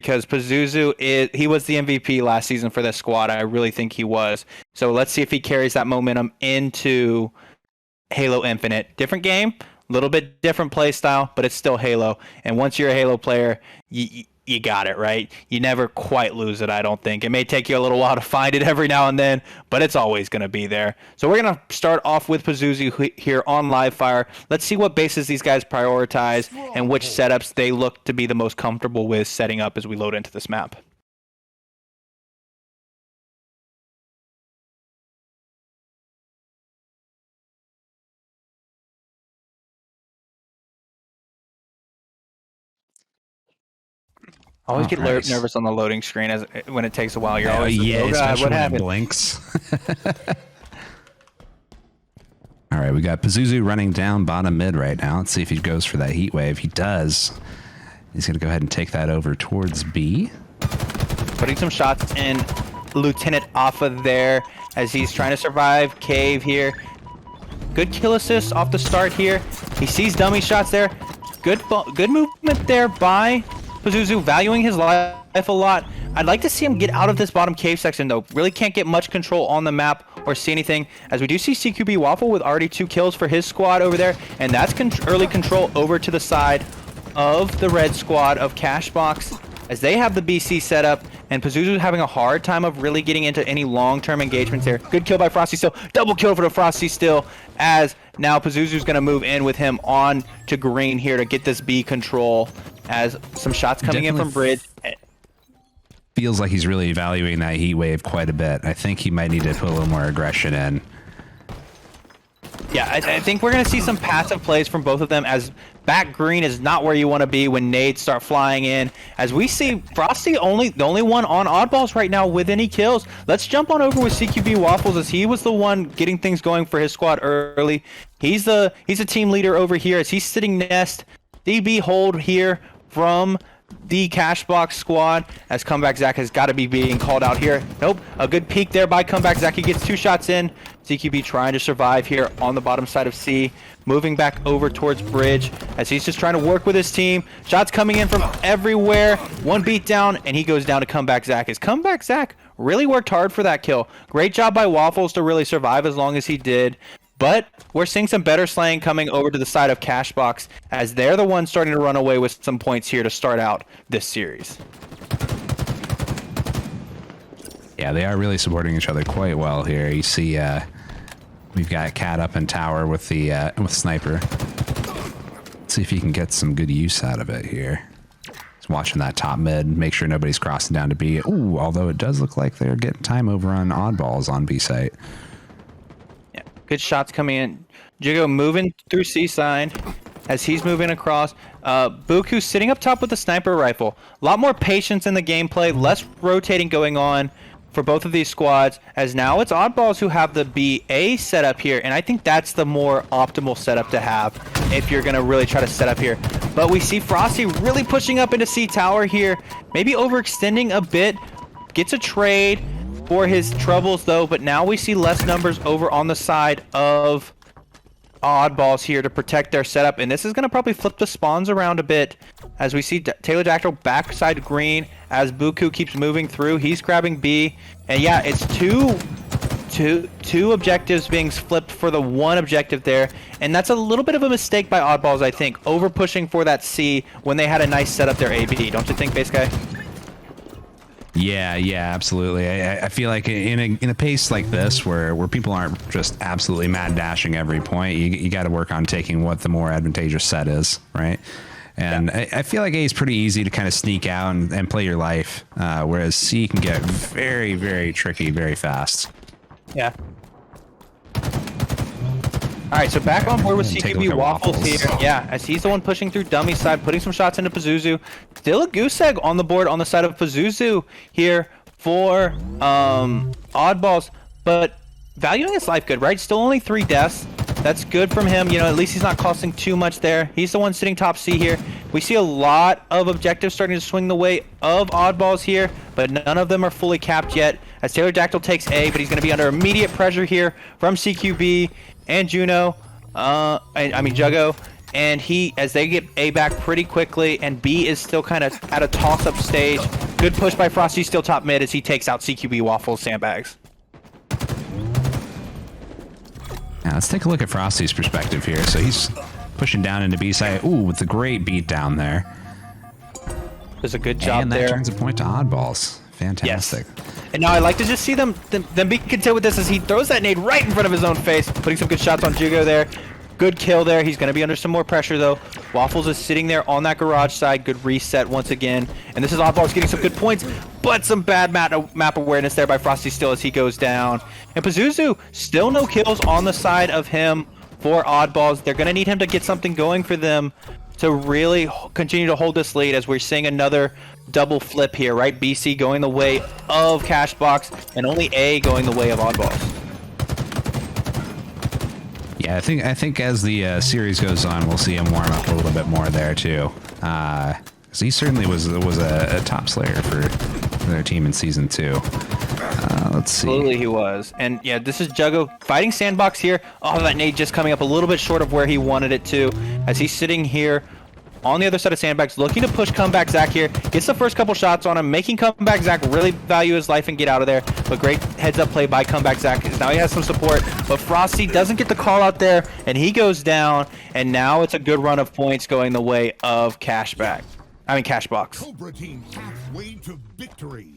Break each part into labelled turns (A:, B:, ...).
A: because Pazuzu he was the MVP last season for this squad. I really think he was. So let's see if he carries that momentum into Halo Infinite. Different game, a little bit different play style, but it's still Halo. And once you're a Halo player, you got it, right? You never quite lose it, I don't think. It may take you a little while to find it every now and then, but it's always going to be there. So we're going to start off with Pazuzu here on live fire. Let's see what bases these guys prioritize and which setups they look to be the most comfortable with setting up as we load into this map. I always get nervous on the loading screen when it takes a while. You're always
B: yeah,
A: oh God, what happened?
B: Blinks. All right, we got Pazuzu running down bottom mid right now. Let's see if he goes for that heat wave. He does. He's going to go ahead and take that over towards B.
A: Putting some shots in Lieutenant Alpha there as he's trying to survive cave here. Good kill assist off the start here. He sees dummy shots there. Good movement there by Pazuzu, valuing his life a lot. I'd like to see him get out of this bottom cave section, though. Really can't get much control on the map or see anything, as we do see CQB Waffle with already 2 kills for his squad over there, and that's early control over to the side of the red squad of Cashbox, as they have the BC set up, and Pazuzu having a hard time of really getting into any long-term engagements here. Good kill by Frosty Still. Double kill for the Frosty Still, as now Pazuzu's going to move in with him on to green here to get this B control, as some shots coming in from Bridge.
B: Feels like he's really evaluating that heat wave quite a bit. I think he might need to put a little more aggression in.
A: Yeah, I think we're going to see some passive plays from both of them, as back green is not where you want to be when nades start flying in. As we see Frosty the only one on Oddballz right now with any kills. Let's jump on over with CQB Waffles, as he was the one getting things going for his squad early. He's a team leader over here as he's sitting nest. DB hold here from the Cashbox squad, as Comeback Zach has got to be being called out here. Nope, a good peek there by Comeback Zach. He gets 2 shots in. CQB trying to survive here on the bottom side of C. Moving back over towards Bridge as he's just trying to work with his team. Shots coming in from everywhere. 1 beat down, and he goes down to Comeback Zach. As Comeback Zach really worked hard for that kill. Great job by Waffles to really survive as long as he did. But we're seeing some better slaying coming over to the side of Cashbox, as they're the ones starting to run away with some points here to start out this series.
B: Yeah, they are really supporting each other quite well here. You see, we've got Cat up in tower with the with Sniper. Let's see if he can get some good use out of it here. He's watching that top mid, make sure nobody's crossing down to B. Ooh, although it does look like they're getting time over on Oddballz on B site.
A: Good shots coming in. Jigo moving through C side as he's moving across. Buku sitting up top with the sniper rifle. A lot more patience in the gameplay, less rotating going on for both of these squads, as now it's Oddballz who have the BA setup here, and I think that's the more optimal setup to have if you're going to really try to set up here. But we see Frosty really pushing up into C tower here, maybe overextending a bit, gets a trade for his troubles though, but now we see less numbers over on the side of Oddballz here to protect their setup, and this is going to probably flip the spawns around a bit as we see Taylor Dactyl backside green as Buku keeps moving through. He's grabbing B, and yeah, it's two objectives being flipped for the one objective there, and that's a little bit of a mistake by Oddballz, I think, over pushing for that C when they had a nice setup there. AB, don't you think, Base Guy?
B: Yeah, absolutely. I feel like in a pace like this, where people aren't just absolutely mad dashing every point, you got to work on taking what the more advantageous set is, right? And yeah. I feel like A is pretty easy to kind of sneak out and play your life, whereas C can get very, very tricky very fast.
A: Yeah. All right, so back on board with CQB Waffles here. Yeah, as he's the one pushing through dummy side, putting some shots into Pazuzu. Still a goose egg on the board on the side of Pazuzu here for Oddballz, but valuing his life good, right? Still only 3 deaths. That's good from him. You know, at least he's not costing too much there. He's the one sitting top C here. We see a lot of objectives starting to swing the way of Oddballz here, but none of them are fully capped yet. As Taylor Dactyl takes A, but he's going to be under immediate pressure here from CQB and Juno. I mean Juggo. And as they get A back pretty quickly, and B is still kind of at a toss-up stage. Good push by Frosty, still top mid as he takes out CQB Waffles Sandbags.
B: Now let's take a look at Frosty's perspective here. So he's pushing down into B side. Ooh, with the great beat down there.
A: There's a good job
B: and that
A: there.
B: turns a point to Oddballz. Fantastic.
A: Yes. And now I like to just see them be content with this as he throws that nade right in front of his own face, putting some good shots on Jugo there. Good kill there. He's going to be under some more pressure, though. Waffles is sitting there on that garage side. Good reset once again. And this is Oddballz getting some good points, but some bad map awareness there by Frosty still as he goes down. And Pazuzu, still no kills on the side of him for Oddballz. They're going to need him to get something going for them to really continue to hold this lead as we're seeing another double flip here, right? BC going the way of Cashbox and only A going the way of Oddballz.
B: Yeah, I think as the series goes on, we'll see him warm up a little bit more there too. So he certainly was a top slayer for their team in season 2. Let's see.
A: Absolutely, he was. And yeah, this is Juggo fighting Sandbox here. Oh, that nade just coming up a little bit short of where he wanted it to, as he's sitting here on the other side of Sandbags, looking to push Comeback Zach here. Gets the first couple shots on him, making Comeback Zach really value his life and get out of there. But great heads-up play by Comeback Zach. Now he has some support, but Frosty doesn't get the call out there, and he goes down. And now it's a good run of points going the way of Cashbox.
C: Cobra team halfway to victory.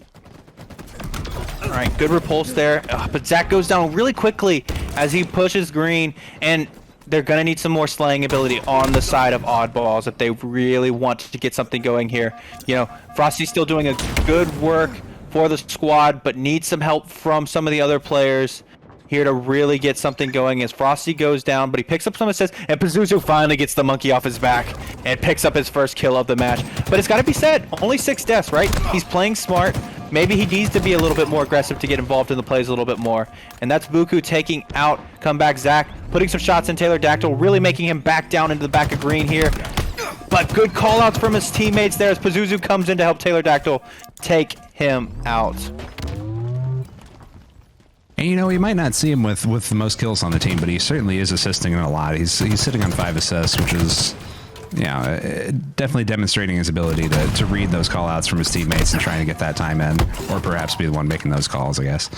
A: All right, good repulse there. But Zach goes down really quickly as he pushes green, and they're going to need some more slaying ability on the side of Oddballz if they really want to get something going here. You know, Frosty's still doing a good work for the squad, but needs some help from some of the other players here to really get something going as Frosty goes down, but he picks up some assists, and Pazuzu finally gets the monkey off his back and picks up his first kill of the match. But it's got to be said, only 6 deaths, right? He's playing smart. Maybe he needs to be a little bit more aggressive to get involved in the plays a little bit more. And that's Buku taking out Comeback Zach, putting some shots in Taylor Dactyl, really making him back down into the back of green here. But good call-outs from his teammates there as Pazuzu comes in to help Taylor Dactyl take him out.
B: And you know, we might not see him with the most kills on the team, but he certainly is assisting in a lot. He's sitting on 5 assists, which is, you know, definitely demonstrating his ability to read those call-outs from his teammates and trying to get that time in, or perhaps be the one making those calls, I guess.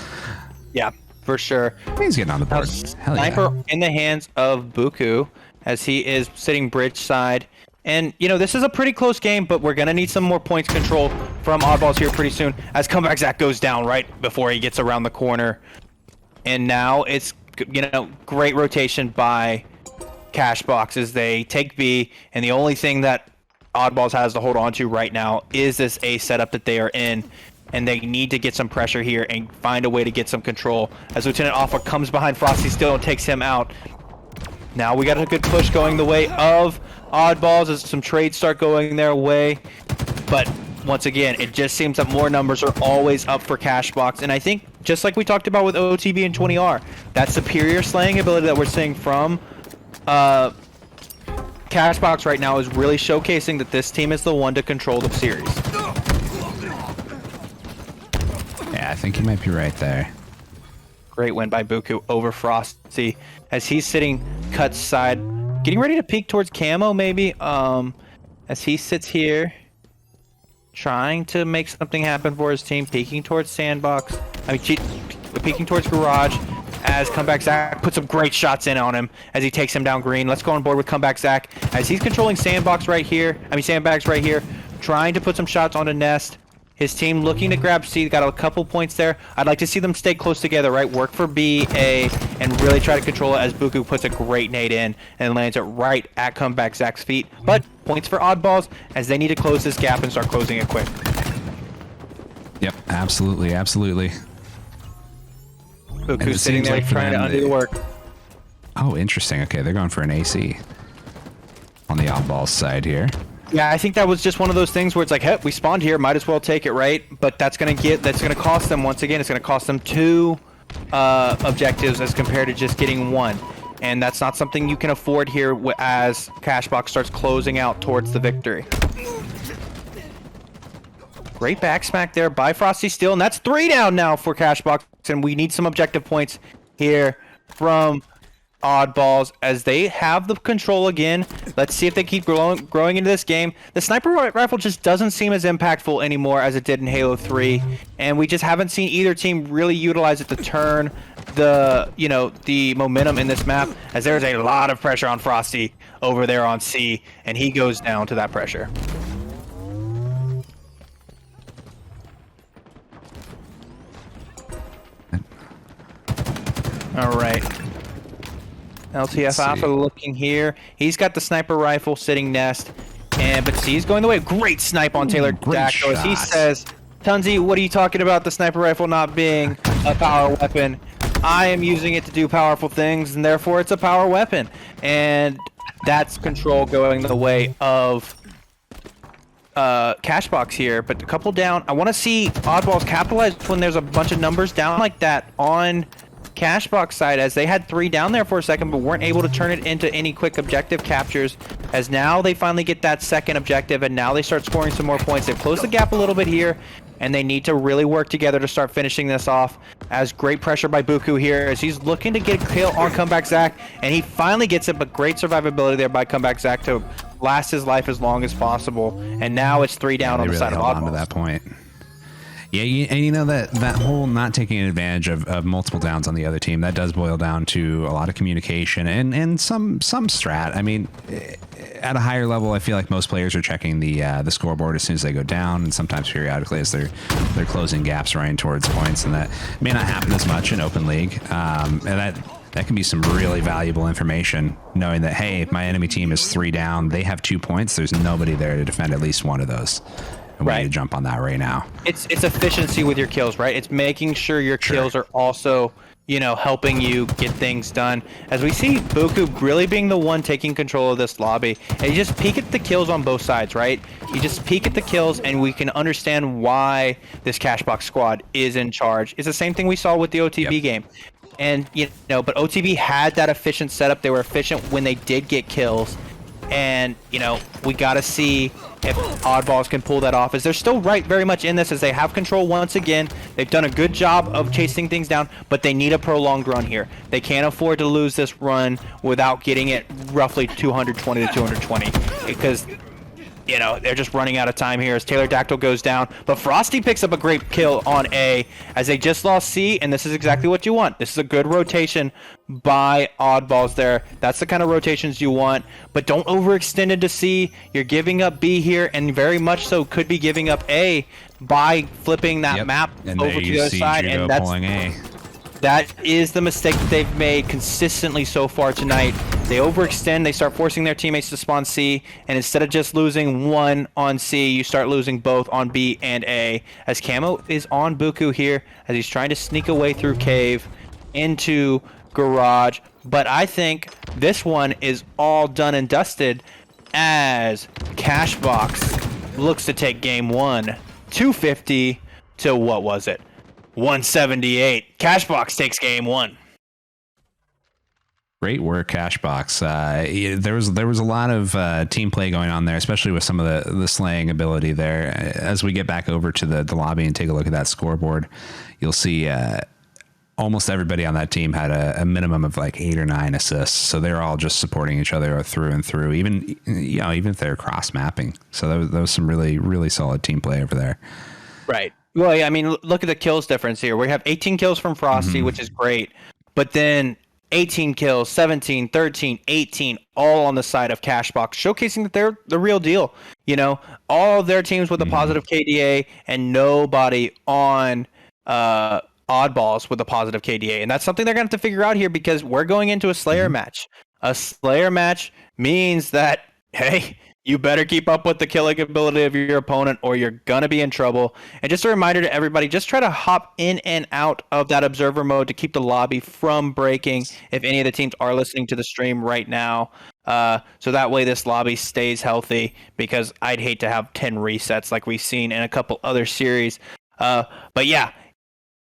A: Yeah, for sure.
B: He's getting on the board. Hell yeah.
A: Sniper in the hands of Buku as he is sitting bridge side. And, you know, this is a pretty close game, but we're going to need some more points control from Oddballz here pretty soon as Comeback Zach goes down right before he gets around the corner. And now it's, you know, great rotation by Cashbox as they take B, and the only thing that Oddballz has to hold on to right now is this A setup that they are in, and they need to get some pressure here and find a way to get some control. As Lieutenant Alpha comes behind Frosty still and takes him out. Now we got a good push going the way of Oddballz as some trades start going their way, but once again, it just seems that more numbers are always up for Cashbox, and I think just like we talked about with OTB and 20R, that superior slaying ability that we're seeing from Cashbox right now is really showcasing that this team is the one to control the series.
B: Yeah, I think you might be right there.
A: Great win by Buku over Frosty as he's sitting cut side, getting ready to peek towards Camo maybe, as he sits here trying to make something happen for his team, peeking towards Sandbox. Peeking towards Garage as Comeback Zach puts some great shots in on him as he takes him down green. Let's go on board with Comeback Zach as he's controlling Sandbags right here, trying to put some shots onto Nest. His team looking to grab C, got a couple points there. I'd like to see them stay close together, right? Work for B, A, and really try to control it as Buku puts a great nade in and lands it right at Comeback Zach's feet. But points for Oddballz as they need to close this gap and start closing it quick.
B: Yep, absolutely, absolutely.
A: Buku's sitting there trying to undo the work.
B: Oh, interesting. Okay, they're going for an AC on the Oddballz side here.
A: Yeah, I think that was just one of those things where it's like, hey, we spawned here, might as well take it, right? But that's gonna cost them, once again, it's gonna cost them 2 objectives as compared to just getting 1. And that's not something you can afford here as Cashbox starts closing out towards the victory. Great back smack there by Frosty Steel, and that's 3 down now for Cashbox, and we need some objective points here from Oddballz as they have the control again. Let's see if they keep growing into this game. The sniper rifle just doesn't seem as impactful anymore as it did in Halo 3, and we just haven't seen either team really utilize it to turn the momentum in this map, as there's a lot of pressure on Frosty over there on C, and he goes down to that pressure. All right. LTF Alpha looking here. He's got the sniper rifle sitting nest, but C's going the way. Great snipe on Taylor Dactyl. As he says, Tunzi, what are you talking about the sniper rifle not being a power weapon? I am using it to do powerful things, and therefore it's a power weapon. And that's control going the way of Cashbox here, but a couple down. I want to see Oddballz capitalize when there's a bunch of numbers down like that on Cashbox side, as they had 3 down there for a second but weren't able to turn it into any quick objective captures, as now they finally get that second objective and now they start scoring some more points. They've closed the gap a little bit here, and they need to really work together to start finishing this off. As great pressure by Buku here as he's looking to get a kill on Comeback Zach, and he finally gets it, but great survivability there by Comeback Zach to last his life as long as possible. And now it's 3 down on the side of Oddballz.
B: On to that point. Yeah, and you know that whole not taking advantage of multiple downs on the other team, that does boil down to a lot of communication and some strat. I mean, at a higher level, I feel like most players are checking the scoreboard as soon as they go down, and sometimes periodically as they're closing gaps running towards points, and that may not happen as much in open league. And that can be some really valuable information, knowing that, hey, if my enemy team is 3 down, they have 2 points, there's nobody there to defend at least one of those. We need to jump on that right now.
A: It's efficiency with your kills, right? It's making sure your kills are also, helping you get things done. As we see Buku really being the one taking control of this lobby. And you just peek at the kills on both sides, right? You just peek at the kills and we can understand why this Cashbox squad is in charge. It's the same thing we saw with the OTB game. And, but OTB had that efficient setup. They were efficient when they did get kills. And, we got to see if Oddballz can pull that off, as they're still very much in this, as they have control once again. They've done a good job of chasing things down, but they need a prolonged run here. They can't afford to lose this run without getting it roughly 220 to 220, because they're just running out of time here as Taylor Dactyl goes down. But Frosty picks up a great kill on A, as they just lost C, and this is exactly what you want. This is a good rotation by Oddballz there. That's the kind of rotations you want, but don't overextend into C. You're giving up B here, and very much so could be giving up A by flipping that map over to the other side. And that's pulling A. That is the mistake that they've made consistently so far tonight. They overextend, they start forcing their teammates to spawn C, and instead of just losing one on C, you start losing both on B and A. As Camo is on Buku here, as he's trying to sneak away through Cave into Garage. But I think this one is all done and dusted, as Cashbox looks to take game 1, 250 to, what was it? 178. Cashbox takes game 1.
B: Great work, Cashbox. There was a lot of team play going on there, especially with some of the slaying ability there. As we get back over to the lobby and take a look at that scoreboard, you'll see almost everybody on that team had a minimum of like 8 or 9 assists. So they're all just supporting each other through and through, even if they're cross mapping. So that was some really, really solid team play over there.
A: Right. Well, yeah, I mean, look at the kills difference here. We have 18 kills from Frosty, which is great, but then 18 kills, 17, 13, 18, all on the side of Cashbox, showcasing that they're the real deal. All of their teams with a positive KDA, and nobody on Oddballz with a positive KDA. And that's something they're going to have to figure out here, because we're going into a Slayer match. A Slayer match means that, hey, you better keep up with the killing ability of your opponent, or you're going to be in trouble. And just a reminder to everybody, just try to hop in and out of that observer mode to keep the lobby from breaking if any of the teams are listening to the stream right now. So that way this lobby stays healthy, because I'd hate to have 10 resets like we've seen in a couple other series. But yeah,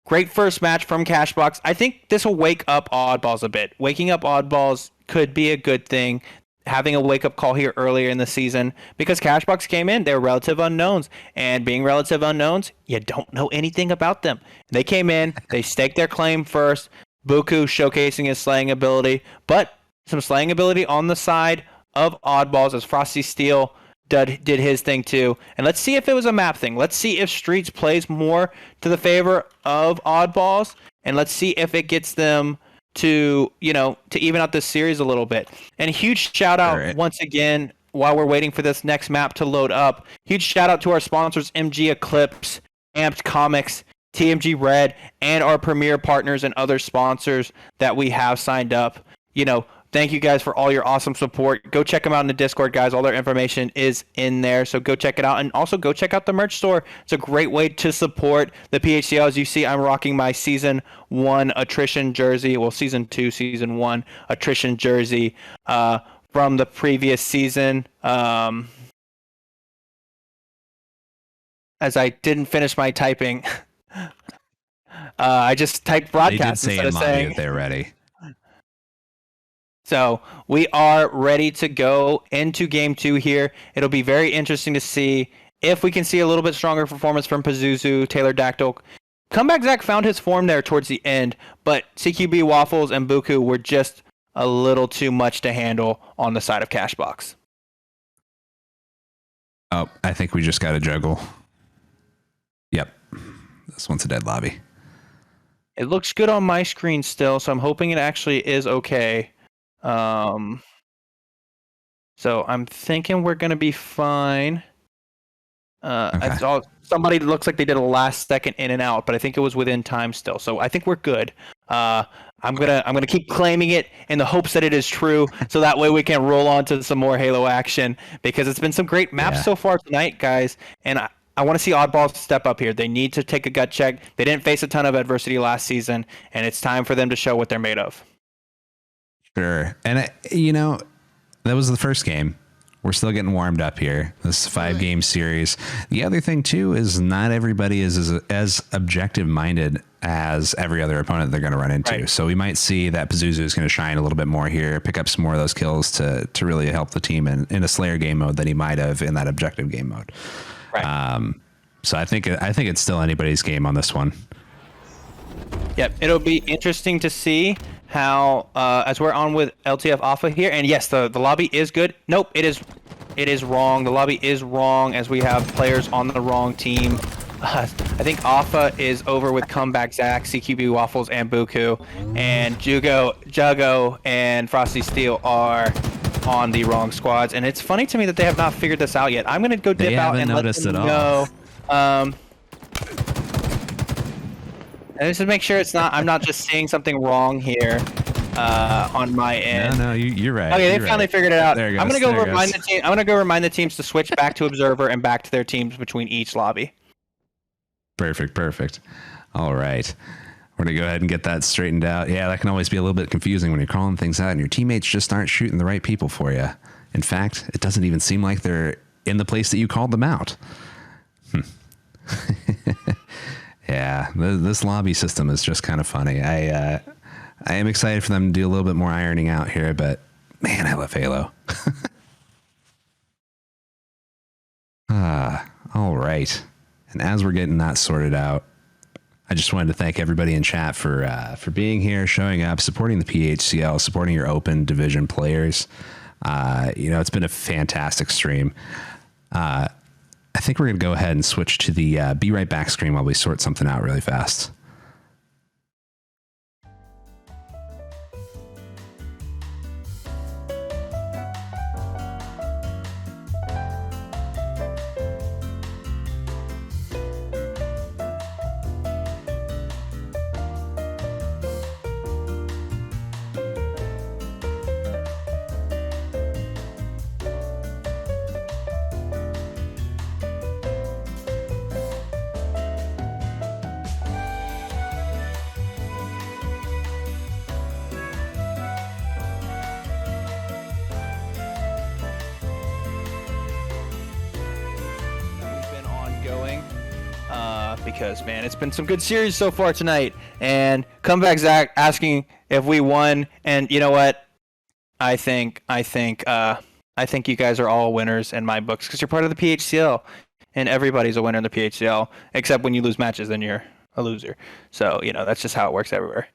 A: great first match from Cashbox. I think this will wake up Oddballz a bit. Waking up Oddballz could be a good thing, having a wake-up call here earlier in the season, because Cashbox came in, they're relative unknowns, and being relative unknowns, you don't know anything about them. They came in, they staked their claim first, Buku showcasing his slaying ability, but some slaying ability on the side of Oddballz as Frosty Steel did his thing too. And let's see if it was a map thing. Let's see if Streets plays more to the favor of Oddballz, and let's see if it gets them to, to even out this series a little bit. And huge shout out once again, while we're waiting for this next map to load up, huge shout out to our sponsors, MG Eclipse, Amped Comics, TMG Red, and our premier partners and other sponsors that we have signed up. Thank you guys for all your awesome support. Go check them out in the Discord, guys. All their information is in there, so go check it out. And also go check out the merch store. It's a great way to support the PHCL. As you see, I'm rocking my Season 1 attrition jersey. Well, Season 2, Season 1 attrition jersey from the previous season. As I didn't finish my typing, I just typed broadcast
B: instead of saying they're ready.
A: So we are ready to go into game 2 here. It'll be very interesting to see if we can see a little bit stronger performance from Pazuzu, Taylor Dactyl. Comeback Zach found his form there towards the end, but CQB Waffles and Buku were just a little too much to handle on the side of Cashbox.
B: Oh, I think we just got to juggle. Yep. This one's a dead lobby.
A: It looks good on my screen still, so I'm hoping it actually is okay. So I'm thinking we're going to be fine. I saw somebody looks like they did a last second in and out, but I think it was within time still. So I think we're good. I'm gonna keep claiming it in the hopes that it is true, so that way we can roll on to some more Halo action, because it's been some great maps so far tonight, guys. And I want to see Oddballz step up here. They need to take a gut check. They didn't face a ton of adversity last season, and it's time for them to show what they're made of.
B: Sure. And, that was the first game. We're still getting warmed up here. This is a 5-game series. The other thing, too, is not everybody is as objective-minded as every other opponent they're going to run into. Right. So we might see that Pazuzu is going to shine a little bit more here, pick up some more of those kills to really help the team in a Slayer game mode than he might have in that objective game mode. Right. So I think it's still anybody's game on this one.
A: Yep, it'll be interesting to see how, as we're on with LTF Alpha here, and yes, the lobby is good. Nope, it is wrong. The lobby is wrong, as we have players on the wrong team. I think Alpha is over with Comeback Zach, CQB Waffles, and Buku, and Juggo and Frosty Steel are on the wrong squads. And it's funny to me that they have not figured this out yet. I'm gonna go dip out and let them know. And just to make sure I'm not just saying something wrong here on my end.
B: No, you're right.
A: Okay, they finally figured it out.
B: There it goes.
A: I'm gonna go remind the team. I'm gonna go remind the teams to switch back to Observer and back to their teams between each lobby.
B: Perfect. All right. We're going to go ahead and get that straightened out. Yeah, that can always be a little bit confusing when you're calling things out and your teammates just aren't shooting the right people for you. In fact, it doesn't even seem like they're in the place that you called them out. Yeah, this lobby system is just kind of funny. I am excited for them to do a little bit more ironing out here, but man, I love Halo. All right. And as we're getting that sorted out, I just wanted to thank everybody in chat for being here, showing up, supporting the PHCL, supporting your open division players. It's been a fantastic stream. I think we're going to go ahead and switch to the Be Right Back screen while we sort something out really fast. Because man, it's been some good series so far tonight. And Comeback Zach asking if we won, and you know what? I think you guys are all winners in my books because you're part of the PHCL, and everybody's a winner in the PHCL except when you lose matches, then you're a loser. So that's just how it works everywhere.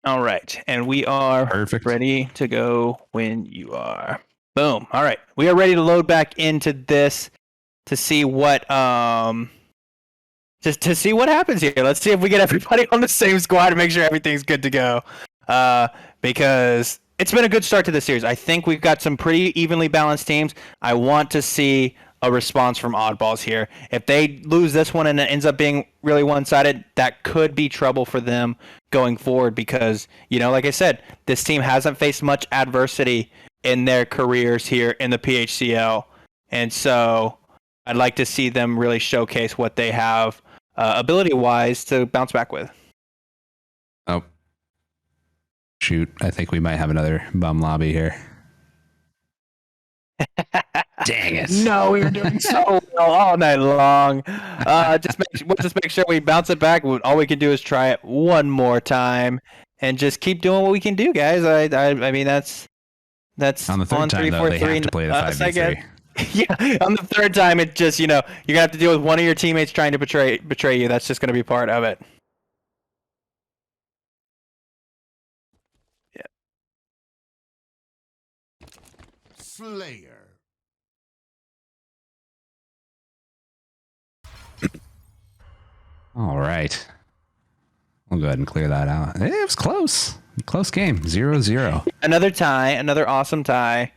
A: All right, and we are
B: Perfect.
A: ready to go when you are. Boom. All right, we are ready to load back into this to see what just to see what happens here. Let's see if we get everybody on the same squad and make sure everything's good to go. Because it's been a good start to the series. I think we've got some pretty evenly balanced teams. I want to see a response from Oddballz here. If they lose this one and it ends up being really one-sided, that could be trouble for them going forward because, like I said, this team hasn't faced much adversity in their careers here in the PHCL. And so I'd like to see them really showcase what they have ability-wise to bounce back with.
B: Oh. Shoot, I think we might have another bum lobby here. Dang it.
A: No, we were doing so well all night long. We'll just make sure we bounce it back. All we can do is try it one more time and just keep doing what we can do, guys. I mean, that's
B: on the third time, though, they have to play the 5v3.
A: Yeah, on the third time, it just, you're going to have to deal with one of your teammates trying to betray you. That's just going to be part of it. Yeah.
C: Slayer.
B: All right. We'll go ahead and clear that out. It was close. Close game. 0-0.
A: Another tie. Another awesome tie.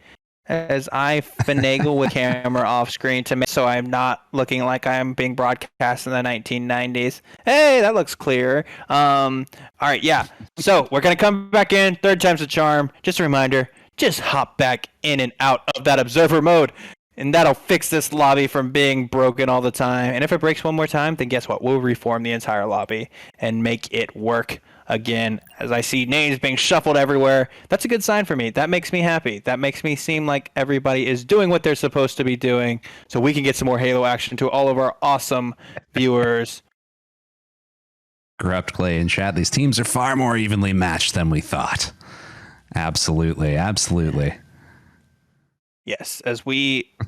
A: As I finagle with camera off screen to make so I'm not looking like I'm being broadcast in the 1990s. Hey, that looks clear. All right, yeah. So we're gonna come back in. Third time's a charm. Just a reminder. Just hop back in and out of that observer mode. And that'll fix this lobby from being broken all the time. And if it breaks one more time, then guess what? We'll reform the entire lobby and make it work again. As I see names being shuffled everywhere, that's a good sign for me. That makes me happy. That makes me seem like everybody is doing what they're supposed to be doing so we can get some more Halo action to all of our awesome viewers.
B: Corrupt Clay in chat. These teams are far more evenly matched than we thought. Absolutely. Absolutely.
A: Yes,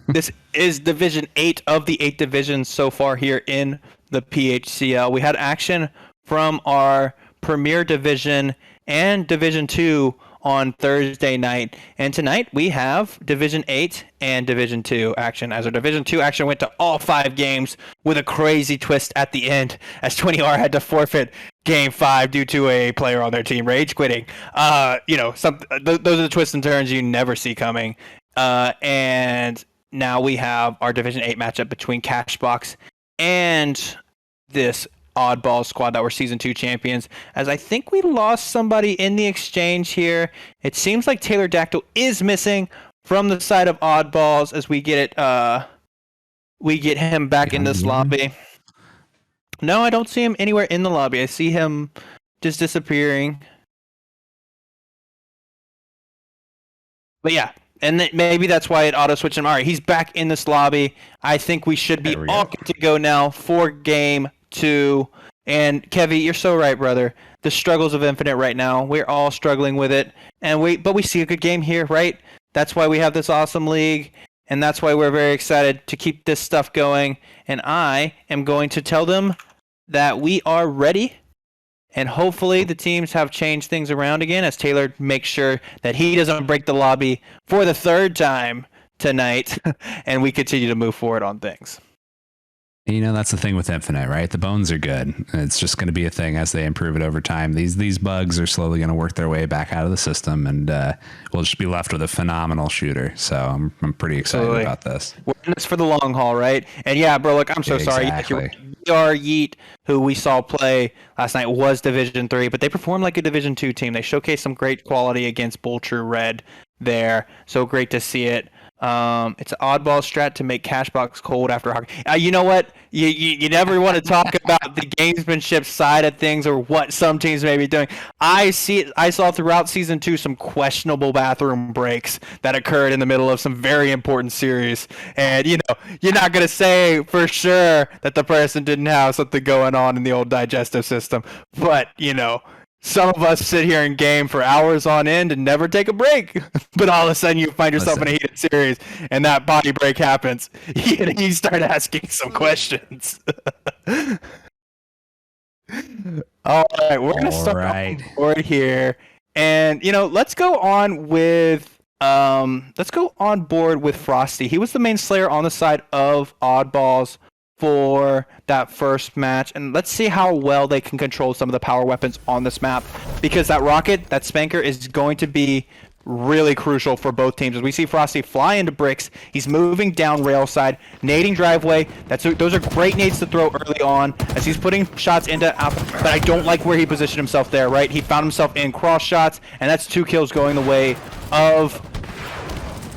A: this is Division 8 of the 8 divisions so far here in the PHCL. We had action from our Premier Division and Division 2 on Thursday night. And tonight we have Division 8 and Division 2 action. As our Division 2 action went to all 5 games with a crazy twist at the end as 20R had to forfeit Game 5 due to a player on their team rage quitting. Those are the twists and turns you never see coming. And now we have our Division 8 matchup between Cashbox and this Oddballz squad that were Season 2 champions. As I think we lost somebody in the exchange here. It seems like Taylor Dactyl is missing from the side of Oddballz as we get him back in this lobby. No, I don't see him anywhere in the lobby. I see him just disappearing. But yeah. And maybe that's why it auto-switched him. All right, he's back in this lobby. I think we should be all good to go now for Game 2. And, Kevy, you're so right, brother. The struggles of Infinite right now, we're all struggling with it. But we see a good game here, right? That's why we have this awesome league. And that's why we're very excited to keep this stuff going. And I am going to tell them that we are ready. And hopefully the teams have changed things around again as Taylor makes sure that he doesn't break the lobby for the third time tonight, and we continue to move forward on things.
B: That's the thing with Infinite, right? The bones are good. It's just going to be a thing as they improve it over time. These bugs are slowly going to work their way back out of the system, and we'll just be left with a phenomenal shooter. So I'm pretty excited about this.
A: We're in this for the long haul, right? And yeah, bro, look, I'm so sorry. VR Yeet, who we saw play last night, was Division 3, but they performed like a Division 2 team. They showcased some great quality against Bull True Red there. So great to see it. It's an Oddballz strat to make Cashbox cold after hockey. You know what? You never want to talk about the gamesmanship side of things or what some teams may be doing. I saw throughout Season 2 some questionable bathroom breaks that occurred in the middle of some very important series. And, you're not going to say for sure that the person didn't have something going on in the old digestive system. But, some of us sit here and game for hours on end and never take a break. But all of a sudden you find yourself in a heated series and that body break happens. You start asking some questions. All right, we're gonna
B: All
A: start
B: right.
A: on board here, and let's go on with Frosty. He was the main slayer on the side of Oddballz for that first match, and let's see how well they can control some of the power weapons on this map, because that rocket, that spanker, is going to be really crucial for both teams. As we see Frosty fly into bricks, he's moving down rail side, nading driveway. Those are great nades to throw early on as he's putting shots into Alpha, but I don't like where he positioned himself there, right? He found himself in cross shots, and that's 2 kills going the way of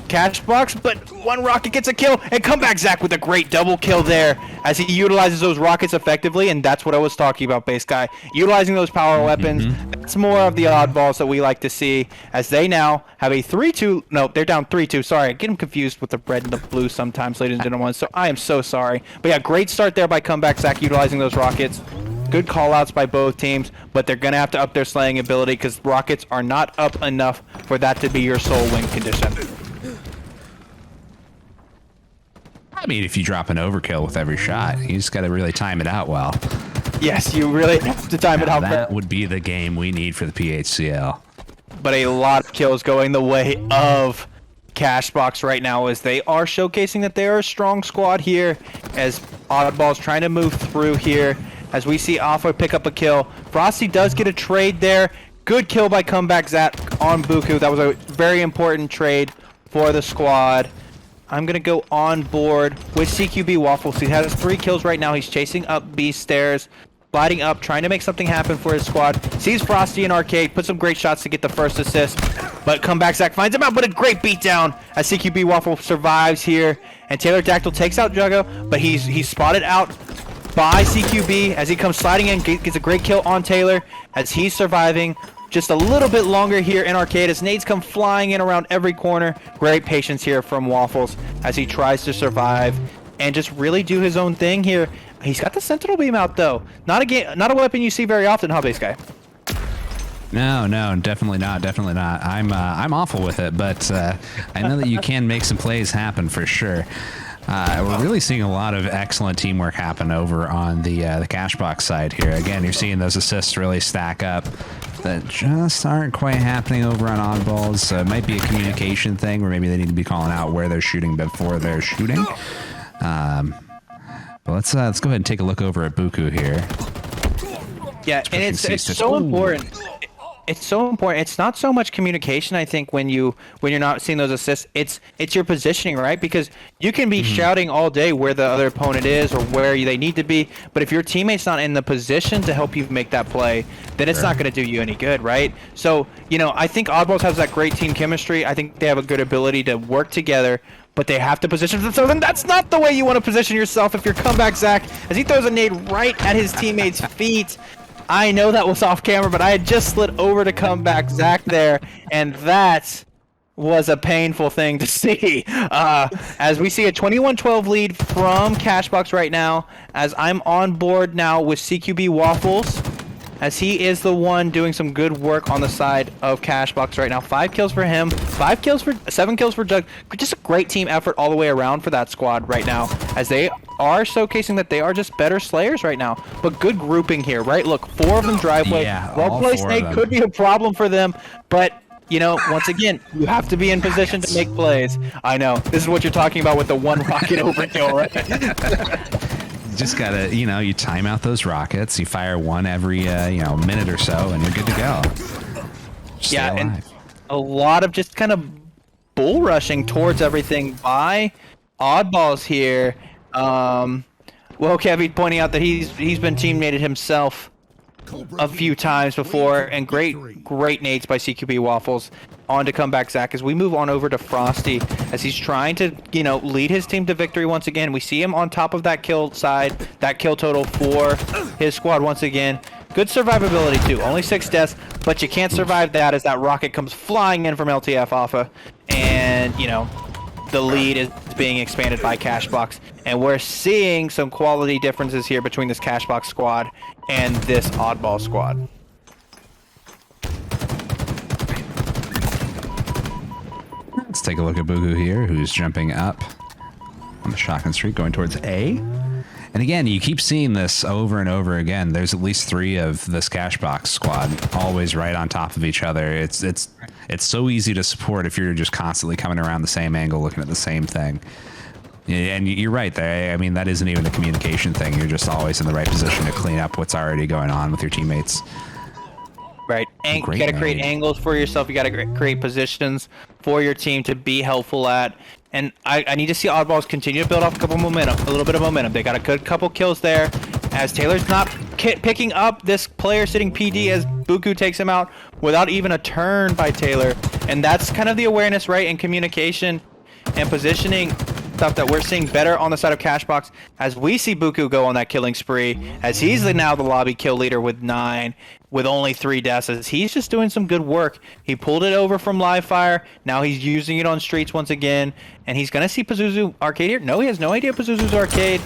A: Cashbox, but one rocket gets a kill, and Comeback Zach with a great double kill there as he utilizes those rockets effectively, and that's what I was talking about, Base Guy. Utilizing those power weapons, that's more of the oddballs that we like to see, as they now have a 3-2, no, they're down 3-2, sorry, I get them confused with the red and the blue sometimes, ladies and gentlemen, so I am so sorry. But yeah, great start there by Comeback Zach utilizing those rockets. Good call-outs by both teams, but they're going to have to up their slaying ability because rockets are not up enough for that to be your sole win condition.
B: I mean, if you drop an overkill with every shot, you just got to really time it out well.
A: Yes, you really have to time it out.
B: That would be the game we need for the PHCL.
A: But a lot of kills going the way of Cashbox right now as they are showcasing that they are a strong squad here as Oddballz trying to move through here as we see Alpha pick up a kill. Frosty does get a trade there. Good kill by Comeback Zach on Buku. That was a very important trade for the squad. I'm going to go on board with CQB Waffles. He has 3 kills right now. He's chasing up B stairs, sliding up, trying to make something happen for his squad. Sees Frosty in arcade, puts some great shots to get the first assist, but Comeback Zach finds him out, but a great beatdown as CQB Waffle survives here. And Taylor Dactyl takes out Juggo, but he's spotted out by CQB as he comes sliding in, gets a great kill on Taylor as he's surviving. Just a little bit longer here in arcade as nades come flying in around every corner. Great patience here from Waffles as he tries to survive and just really do his own thing here. He's got the Sentinel Beam out though. Not a weapon you see very often, huh, Base Guy?
B: No, definitely not. I'm awful with it, but I know that you can make some plays happen for sure. We're really seeing a lot of excellent teamwork happen over on the Cashbox side here. Again, you're seeing those assists really stack up that just aren't quite happening over on Oddballz. So it might be a communication thing where maybe they need to be calling out where they're shooting before they're shooting. But let's go ahead and take a look over at Buku here.
A: Yeah, and it's so important. It's so important. It's not so much communication, I think, when you're not seeing those assists. It's your positioning, right? Because you can be shouting all day where the other opponent is or where they need to be, but if your teammate's not in the position to help you make that play, then it's not going to do you any good, right? So, I think Oddballz has that great team chemistry. I think they have a good ability to work together, but they have to position themselves, and that's not the way you want to position yourself if you're Comeback Zach, as he throws a nade right at his teammate's feet. I know that was off camera, but I had just slid over to Comeback Zach there, and that was a painful thing to see. As we see a 21-12 lead from Cashbox right now, as I'm on board now with CQB Waffles, as he is the one doing some good work on the side of Cashbox right now. 5 kills for him, 7 kills for Jug. Just a great team effort all the way around for that squad right now, as they are showcasing that they are just better slayers right now. But good grouping here, right? Look, 4 of them driveway.
B: Yeah,
A: well-placed nade could be a problem for them, but once again, you have to be in position to make plays. I know. This is what you're talking about with the 1 rocket overkill, right?
B: Just gotta, you time out those rockets. You fire 1 every, minute or so, and you're good to go.
A: Yeah, and a lot of just kind of bull rushing towards everything by Oddballz here. Well, Kevin pointing out that he's been teammated himself a few times before, and great nades by CQB Waffles. On to Comeback Zach as we move on over to Frosty as he's trying to, lead his team to victory once again. We see him on top of that kill side, that kill total for his squad once again. Good survivability too, only 6 deaths, but you can't survive that as that rocket comes flying in from LTF Alpha, and, the lead is being expanded by Cashbox, and we're seeing some quality differences here between this Cashbox squad and this Oddball squad.
B: Let's take a look at Buku here, who's jumping up on the shotgun streak, going towards A. And again, you keep seeing this over and over again. There's at least 3 of this Cashbox squad always right on top of each other. It's so easy to support if you're just constantly coming around the same angle, looking at the same thing. And you're right there. I mean, that isn't even a communication thing. You're just always in the right position to clean up what's already going on with your teammates.
A: Right. You got to create angles for yourself. You got to create positions for your team to be helpful at. And I need to see Oddballz continue to build off a little bit of momentum. They got a good couple kills there, as Taylor's not picking up this player sitting PD as Buku takes him out without even a turn by Taylor. And that's kind of the awareness, right, and communication and positioning stuff that we're seeing better on the side of Cashbox, as we see Buku go on that killing spree, as he's now the lobby kill leader with 9, with only 3 deaths, as he's just doing some good work. He pulled it over from live fire, now he's using it on streets once again, and he's gonna see Pazuzu arcade here. No, he has no idea Pazuzu's arcade.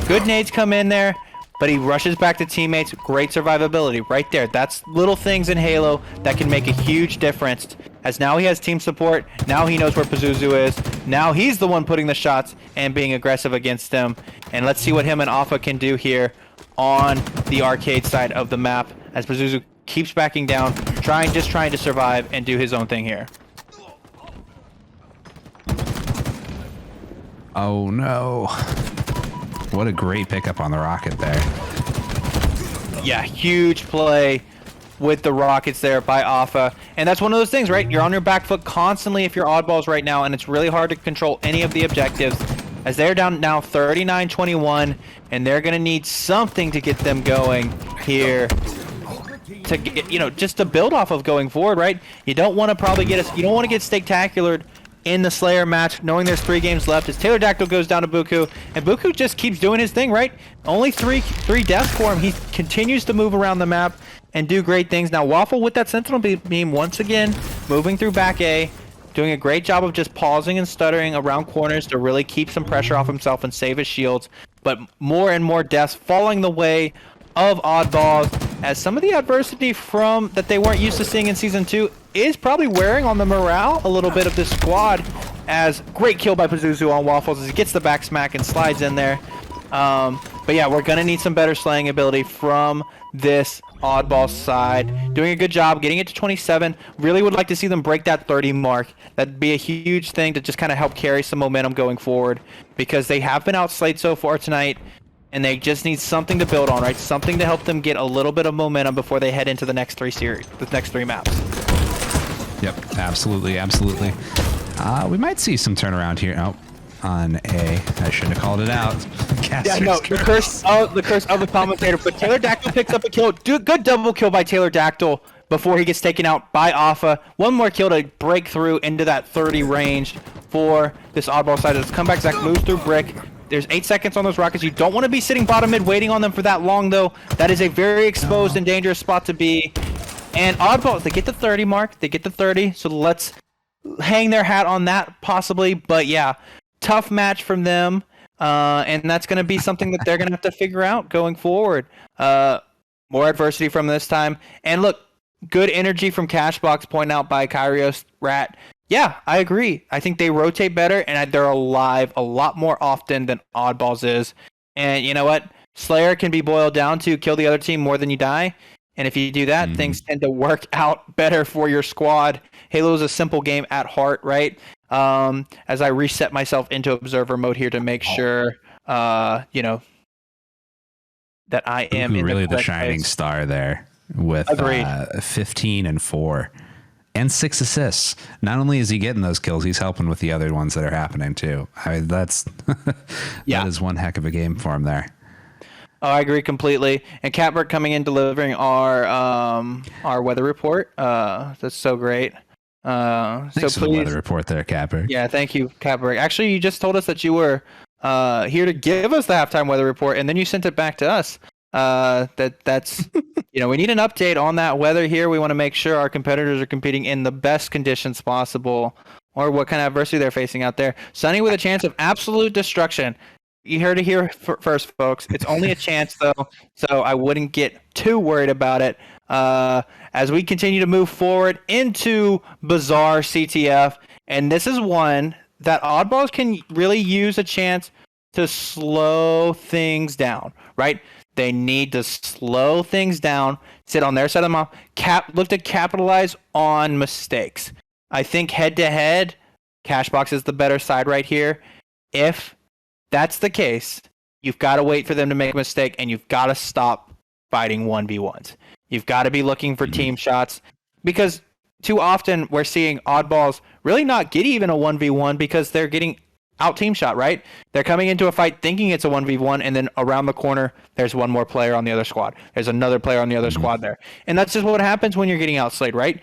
A: Good nades come in there, but he rushes back to teammates. Great survivability right there. That's little things in Halo that can make a huge difference, as now he has team support. Now he knows where Pazuzu is. Now he's the one putting the shots and being aggressive against them. And let's see what him and Alpha can do here on the arcade side of the map, as Pazuzu keeps backing down, just trying to survive and do his own thing here.
B: Oh no. What a great pickup on the rocket there.
A: Yeah, huge play with the rockets there by Alpha. And that's one of those things, right? You're on your back foot constantly if you're Oddballz right now, and it's really hard to control any of the objectives, as they're down now 39-21, and they're going to need something to get them going here to get, just to build off of going forward, right? You don't want to you don't want to get spectacular in the Slayer match, knowing there's 3 games left, as Taylor Dactyl goes down to Buku, and Buku just keeps doing his thing, right? Only three deaths for him. He continues to move around the map and do great things. Now Waffle with that Sentinel beam once again, moving through back A, doing a great job of just pausing and stuttering around corners to really keep some pressure off himself and save his shields. But more and more deaths falling the way of Oddballz, as some of the adversity that they weren't used to seeing in Season 2 is probably wearing on the morale a little bit of this squad, as great kill by Pazuzu on Waffles as he gets the back smack and slides in there. But yeah, we're going to need some better slaying ability from this Oddballz side. Doing a good job getting it to 27. Really would like to see them break that 30 mark. That'd be a huge thing to just kind of help carry some momentum going forward, because they have been outslayed so far tonight. And they just need something to build on, right? Something to help them get a little bit of momentum before they head into the next 3 maps.
B: Yep, absolutely, absolutely. We might see some turnaround here. Oh, on A. I shouldn't have called it out.
A: Yeah, no, the curse of the commentator. But Taylor Dactyl picks up a kill. Good double kill by Taylor Dactyl before he gets taken out by Alpha. One more kill to break through into that 30 range for this Oddballz side. This comeback, Zach moves through Brick. There's 8 seconds on those rockets. You don't want to be sitting bottom mid waiting on them for that long, though. That is a very exposed and dangerous spot to be. And Oddballz, they get the 30 mark. They get the 30, so let's hang their hat on that possibly. But yeah, tough match from them. And that's going to be something that they're going to have to figure out going forward. More adversity from this time. And look, good energy from Cashbox, pointed out by Kyrios Rat. Yeah, I agree. I think they rotate better, and they're alive a lot more often than Oddballz is. And you know what? Slayer can be boiled down to kill the other team more than you die. And if you do that, things tend to work out better for your squad. Halo is a simple game at heart, right? As I reset myself into observer mode here to make sure, that I am in
B: really the shining star there with 15 and 4. And 6 assists. Not only is he getting those kills, he's helping with the other ones that are happening too. I mean, that is one heck of a game for him there.
A: Oh, I agree completely. And Catbird coming in delivering our weather report. That's so great.
B: Thanks for the weather report there, Catbird.
A: Yeah, thank you, Catbird. Actually, you just told us that you were here to give us the halftime weather report, and then you sent it back to us. That's we need an update on that weather here. We want to make sure our competitors are competing in the best conditions possible, or what kind of adversity they're facing out there. Sunny with a chance of absolute destruction. You heard it here first, folks. It's only a chance, though, so I wouldn't get too worried about it. As we continue to move forward into Bizarre CTF, and this is one that Oddballz can really use a chance to slow things down, right? They need to slow things down, sit on their side of the map, look to capitalize on mistakes. I think head-to-head, Cashbox is the better side right here. If that's the case, you've got to wait for them to make a mistake, and you've got to stop fighting 1v1s. You've got to be looking for team shots, because too often we're seeing Oddballz really not get even a 1v1 because they're getting out team shot, right? They're coming into a fight thinking it's a 1v1, and then around the corner, there's one more player on the other squad. There's another player on the other squad there. And that's just what happens when you're getting outslayed, right?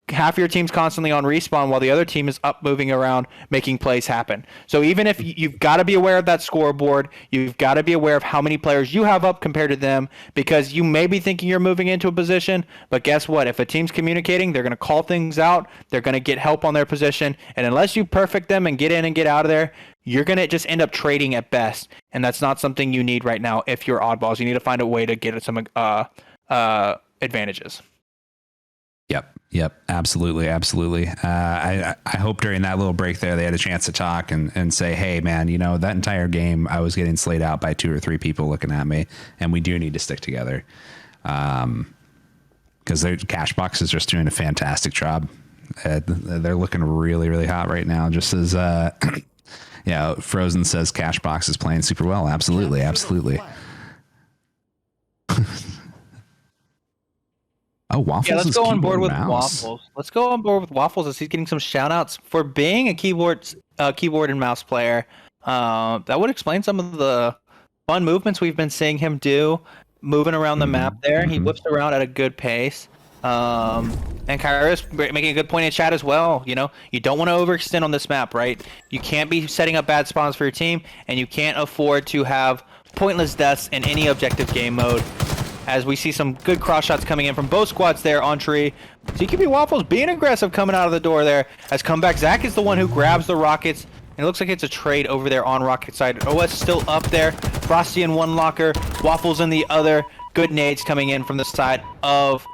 A: Half your team's constantly on respawn while the other team is up moving around, making plays happen. So even if you've got to be aware of that scoreboard, you've got to be aware of how many players you have up compared to them, because you may be thinking you're moving into a position, but guess what? If a team's communicating, they're going to call things out, they're going to get help on their position, and unless you perfect them and get in and get out of there, you're going to just end up trading at best, and that's not something you need right now if you're Oddballz. You need to find a way to get some advantages.
B: Yep, absolutely. I hope during that little break there they had a chance to talk and say, hey, man, you know, that entire game I was getting slayed out by 2 or 3 people looking at me, and we do need to stick together. Because their Cashbox is just doing a fantastic job. They're looking really, really hot right now, just as... yeah, Frozen says Cashbox is playing super well. Absolutely. Oh, Waffles.
A: Yeah, let's
B: is
A: go on board
B: keyboard
A: with
B: and mouse.
A: Waffles. Let's go on board with Waffles as he's getting some shout outs for being a keyboard and mouse player. That would explain some of the fun movements we've been seeing him do, moving around the map there. He whips around at a good pace. And Kyra's making a good point in chat as well. You know, you don't want to overextend on this map, right? You can't be setting up bad spawns for your team, and you can't afford to have pointless deaths in any objective game mode. As we see some good cross shots coming in from both squads there on tree. CQB Waffles being aggressive coming out of the door there. As comeback, Zach is the one who grabs the rockets. And it looks like it's a trade over there on rocket side. OS still up there. Frosty in one locker. Waffles in the other. Good nades coming in from the side of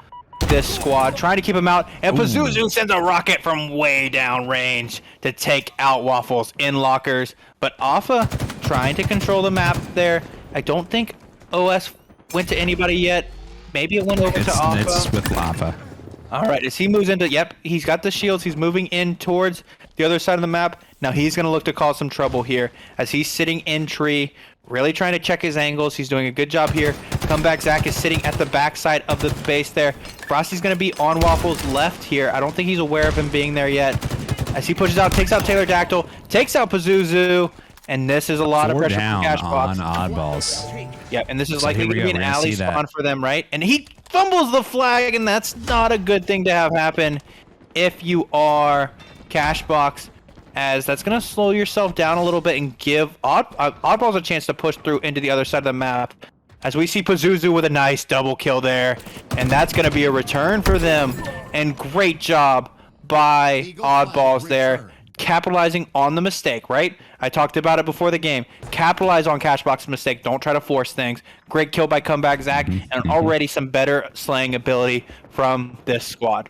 A: this squad, trying to keep him out. And Pazuzu sends a rocket from way down range to take out Waffles in lockers. But Alpha trying to control the map there. I don't think OS went to anybody yet. Maybe it went over to Alpha.
B: It's with Alpha.
A: All right, as he moves into, yep, he's got the shields. He's moving in towards the other side of the map. Now he's going to look to cause some trouble here as he's sitting in tree, really trying to check his angles. He's doing a good job here. Comeback Zach is sitting at the backside of the base there. Frosty's going to be on Waffles left here. I don't think he's aware of him being there yet. As he pushes out, takes out Taylor Dactyl, takes out Pazuzu, and this is a lot of pressure for Cashbox.
B: On Oddballz.
A: Yep, and this is
B: So
A: likely
B: here
A: to
B: we
A: be
B: go.
A: an
B: We're gonna
A: alley
B: see that.
A: spawn for them, right? And he fumbles the flag, and that's not a good thing to have happen if you are Cashbox, as that's going to slow yourself down a little bit and give Oddballz a chance to push through into the other side of the map. As we see Pazuzu with a nice double kill there, and that's going to be a return for them. And great job by Oddballz there, capitalizing on the mistake, right? I talked about it before the game. Capitalize on Cashbox's mistake. Don't try to force things. Great kill by Comeback Zach, and already some better slaying ability from this squad.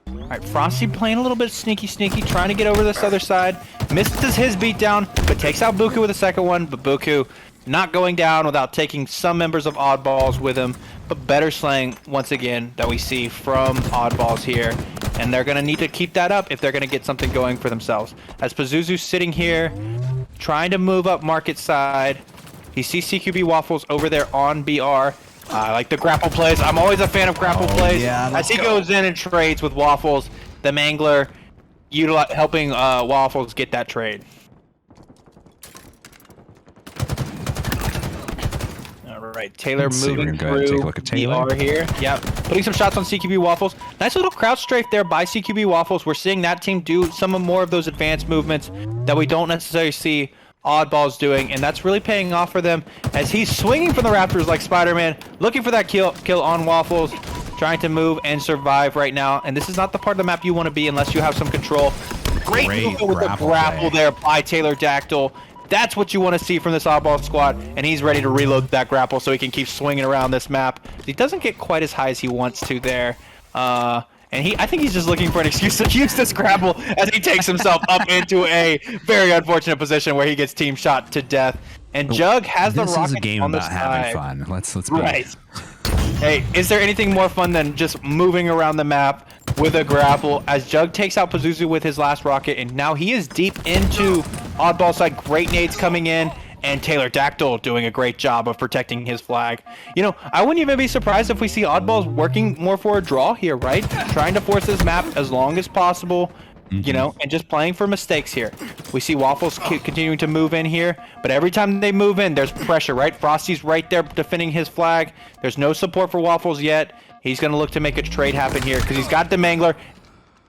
A: All right, Frosty playing a little bit sneaky, trying to get over this other side. Misses his beatdown, but takes out Buku with the second one. But Buku not going down without taking some members of Oddballz with him. But better slaying, once again, that we see from Oddballz here. And they're going to need to keep that up if they're going to get something going for themselves. As Pazuzu's sitting here, trying to move up market side. He sees CQB Waffles over there on BR. I like the grapple plays. I'm always a fan of grapple plays.
B: yeah,
A: as he goes in and trades with Waffles, the Mangler helping Waffles get that trade. All right, Taylor
B: Let's see, we're
A: moving
B: gonna go ahead and take
A: through
B: a look at Taylor.
A: BR here. Yep, putting some shots on CQB Waffles. Nice little crouch strafe there by CQB Waffles. We're seeing that team do some more of those advanced movements that we don't necessarily see Oddballz doing, and that's really paying off for them as he's swinging from the rafters like Spider-Man, looking for that kill on Waffles, trying to move and survive right now. And this is not the part of the map you want to be unless you have some control. Great movement with the grapple there by Taylor Dactyl. That's what you want to see from this Oddballz squad, and he's ready to reload that grapple so he can keep swinging around this map. He doesn't get quite as high as he wants to there. And And I think he's just looking for an excuse to use this grapple as he takes himself up into a very unfortunate position where he gets team shot to death. And Jug has the rocket on the side.
B: This is a game about having fun. Let's be
A: right. Hey, is there anything more fun than just moving around the map with a grapple as Jug takes out Pazuzu with his last rocket, and now he is deep into Oddballz side. Great nades coming in, and Taylor Dactyl doing a great job of protecting his flag. You know, I wouldn't even be surprised if we see Oddballz working more for a draw here, right? Trying to force this map as long as possible. You know, and just playing for mistakes here. We see Waffles continuing to move in here, but every time they move in, there's pressure, right? Frosty's right there defending his flag. There's no support for Waffles yet. He's going to look to make a trade happen here because he's got the Mangler,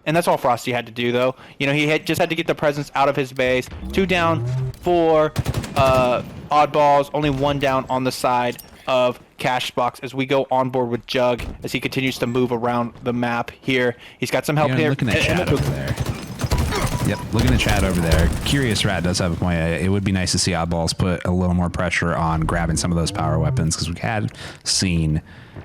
A: and that's all Frosty had to do, though. You know, he just had to get the presence out of his base. 2 down for Oddballz, only 1 down on the side of Cashbox as we go on board with Jug as he continues to move around the map here. He's got some help here.
B: Looking at chat over there. Yep, looking at chat over there. Curious Rat does have a point. It would be nice to see Oddballz put a little more pressure on grabbing some of those power weapons because we had seen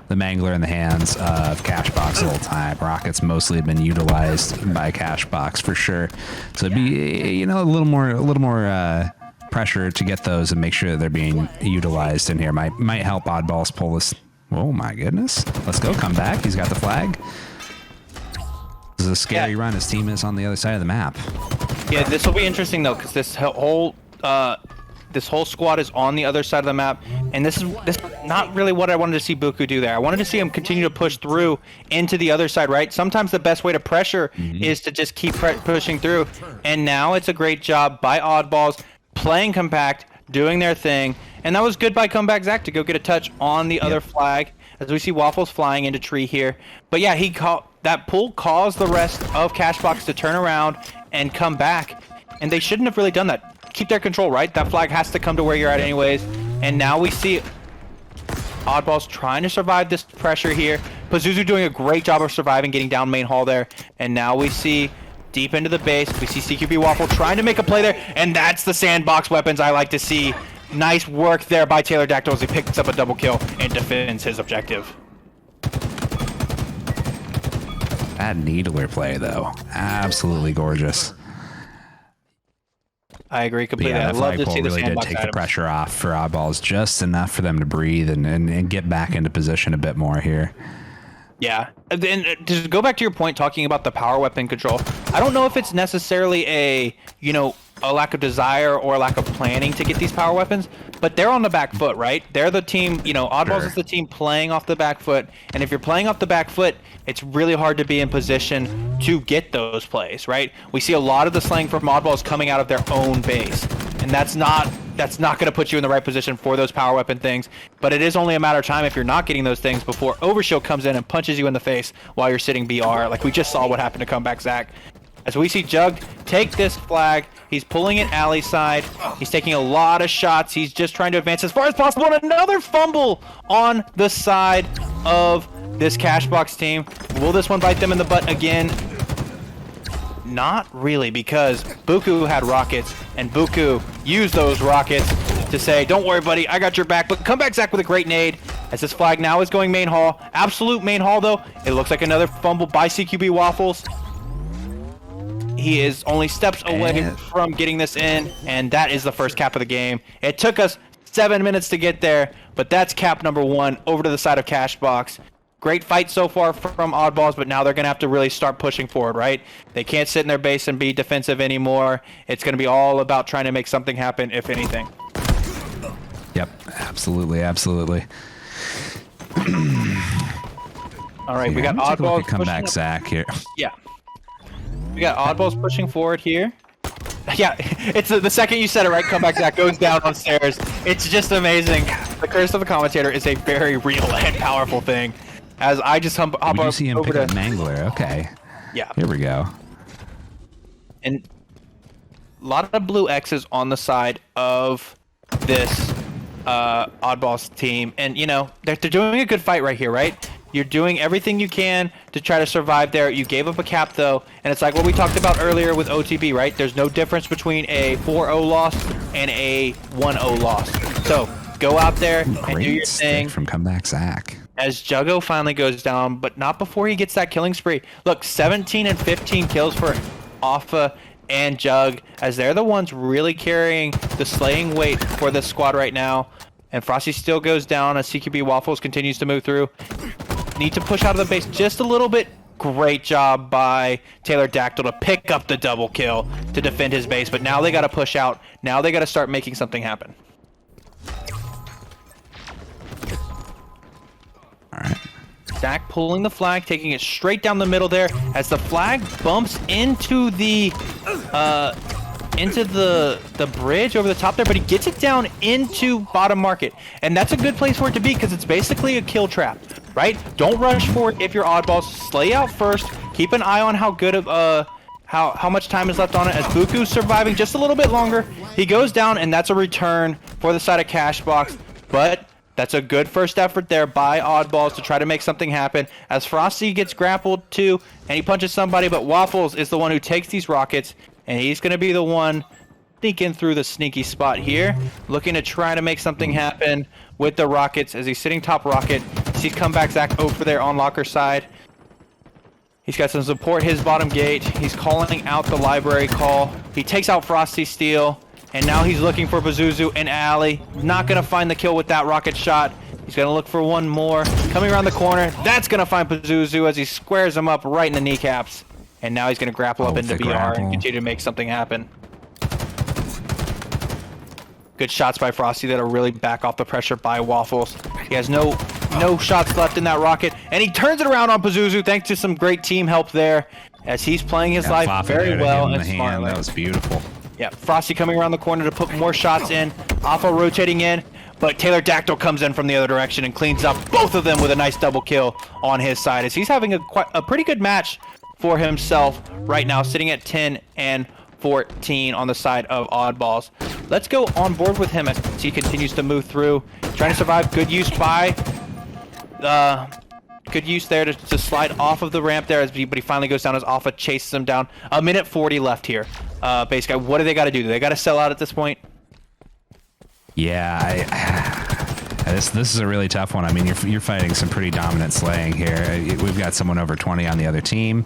B: the Mangler in the hands of Cashbox the whole time. Rockets mostly have been utilized by Cashbox for sure. So it'd be, you know, a little more pressure to get those and make sure that they're being utilized in here. Might help Oddballz pull this. Oh my goodness. Let's go. Come back. He's got the flag. This is a scary run. His team is on the other side of the map.
A: Yeah, this will be interesting though, because this whole squad is on the other side of the map, and this is not really what I wanted to see Buku do there. I wanted to see him continue to push through into the other side, right? Sometimes the best way to pressure is to just keep pushing through, and now it's a great job by Oddballz playing compact, doing their thing, and that was good by Comeback Zach to go get a touch on the other flag as we see Waffles flying into tree here. But yeah, that pull caused the rest of Cashbox to turn around and come back, and they shouldn't have really done that. Keep their control, right? That flag has to come to where you're at anyways, and now we see Oddballz trying to survive this pressure here. Pazuzu doing a great job of surviving, getting down main hall there, and now we see deep into the base. We see CQB Waffle trying to make a play there, and that's the sandbox weapons I like to see. Nice work there by Taylor Dactyl as he picks up a double kill and defends his objective.
B: That needler play, though. Absolutely gorgeous.
A: I agree completely.
B: Yeah,
A: I love to see the
B: really did
A: sandbox
B: take
A: items.
B: the pressure off for Oddballz, just enough for them to breathe and get back into position a bit more here.
A: Yeah, and to go back to your point talking about the power weapon control, I don't know if it's necessarily a lack of desire or a lack of planning to get these power weapons, but they're on the back foot, right? They're the team, Oddballz is the team playing off the back foot, and if you're playing off the back foot, it's really hard to be in position to get those plays, right? We see a lot of the slang from Oddballz coming out of their own base, and that's not going to put you in the right position for those power weapon things, but it is only a matter of time if you're not getting those things before Overshield comes in and punches you in the face while you're sitting BR, like we just saw what happened to Comeback Zach. As we see Jug take this flag, he's pulling it alley side, he's taking a lot of shots, he's just trying to advance as far as possible, and another fumble on the side of this Cashbox team. Will this one bite them in the butt again? Not really, because Buku had rockets, and Buku used those rockets to say, don't worry, buddy, I got your back. But come back, Zach, with a great nade, as this flag now is going main hall. Absolute main hall, though. It looks like another fumble by CQB Waffles. He is only steps away from getting this in, and that is the first cap of the game. It took us 7 minutes to get there, but that's cap number 1 over to the side of Cashbox. Great fight so far from Oddballz, but now they're going to have to really start pushing forward, right? They can't sit in their base and be defensive anymore. It's going to be all about trying to make something happen, if anything.
B: Yep, absolutely, absolutely.
A: All right, we got Oddballz
B: come back, Zach here.
A: Yeah. We got Oddballz pushing forward here. Yeah, it's the second you said it, right? Comeback Zach goes down on stairs. It's just amazing. The curse of the commentator is a very real and powerful thing. As I just hop
B: you
A: up
B: see him
A: over
B: pick
A: to
B: up Mangler. Okay.
A: Yeah.
B: Here we go.
A: And a lot of blue X's on the side of this Oddballz team, and they're doing a good fight right here, right? You're doing everything you can to try to survive there. You gave up a cap, though, and it's like what we talked about earlier with OTB, right? There's no difference between a 4-0 loss and a 1-0 loss. So go out there and do your thing.
B: From Comeback Zach.
A: as Juggo finally goes down, but not before he gets that killing spree. Look, 17 and 15 kills for Alpha and Jug, as they're the ones really carrying the slaying weight for this squad right now. And Frosty still goes down as CQB Waffles continues to move through. Need to push out of the base just a little bit. Great job by Taylor Dactyl to pick up the double kill to defend his base, but now they got to push out. Now they got to start making something happen.
B: All right.
A: Zach pulling the flag, taking it straight down the middle there as the flag bumps into the bridge over the top there, but he gets it down into bottom market, and that's a good place for it to be because it's basically a kill trap, right? Don't rush for it if you're Oddballz. Slay out first. Keep an eye on how good of how much time is left on it as Buku's surviving just a little bit longer. He goes down, and that's a return for the side of Cashbox, but that's a good first effort there by Oddballz to try to make something happen as Frosty gets grappled too, and he punches somebody, but Waffles is the one who takes these rockets, and he's going to be the one sneaking through the sneaky spot here, looking to try to make something happen with the rockets as he's sitting top rocket. Sees comeback Zach over there on locker side. He's got some support his bottom gate. He's calling out the library call. He takes out Frosty Steel. And now he's looking for Pazuzu and Alley. Not going to find the kill with that rocket shot. He's going to look for one more. Coming around the corner. That's going to find Pazuzu as he squares him up right in the kneecaps. And now he's going to grapple up into BR and continue to make something happen. Good shots by Frosty that'll really back off the pressure by Waffles. He has no shots left in that rocket. And he turns it around on Pazuzu thanks to some great team help there as he's playing his life very well and smartly.
B: That was beautiful.
A: Yeah, Frosty coming around the corner to put more shots in. Alpha rotating in, but Taylor Dactyl comes in from the other direction and cleans up both of them with a nice double kill on his side as he's having a pretty good match for himself right now, sitting at 10 and 14 on the side of Oddballz. Let's go on board with him as he continues to move through, trying to survive. Good use by good use there to slide off of the ramp there, but he finally goes down as Alpha chases him down. A minute 40 left here. Base guy, what do they got to do? Do they got to sell out at this point?
B: Yeah, this is a really tough one. I mean, you're fighting some pretty dominant slaying here. We've got someone over 20 on the other team.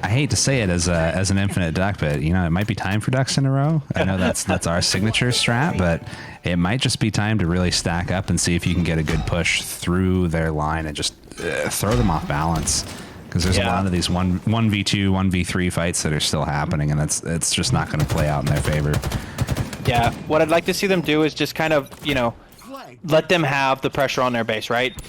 B: I hate to say it as an infinite duck, but you know it might be time for ducks in a row. I know that's our signature strat, but it might just be time to really stack up and see if you can get a good push through their line and just throw them off balance. Because there's a lot of these 1v2, 1v3 fights that are still happening, and it's just not going to play out in their favor.
A: Yeah, what I'd like to see them do is just kind of, you know, let them have the pressure on their base, right?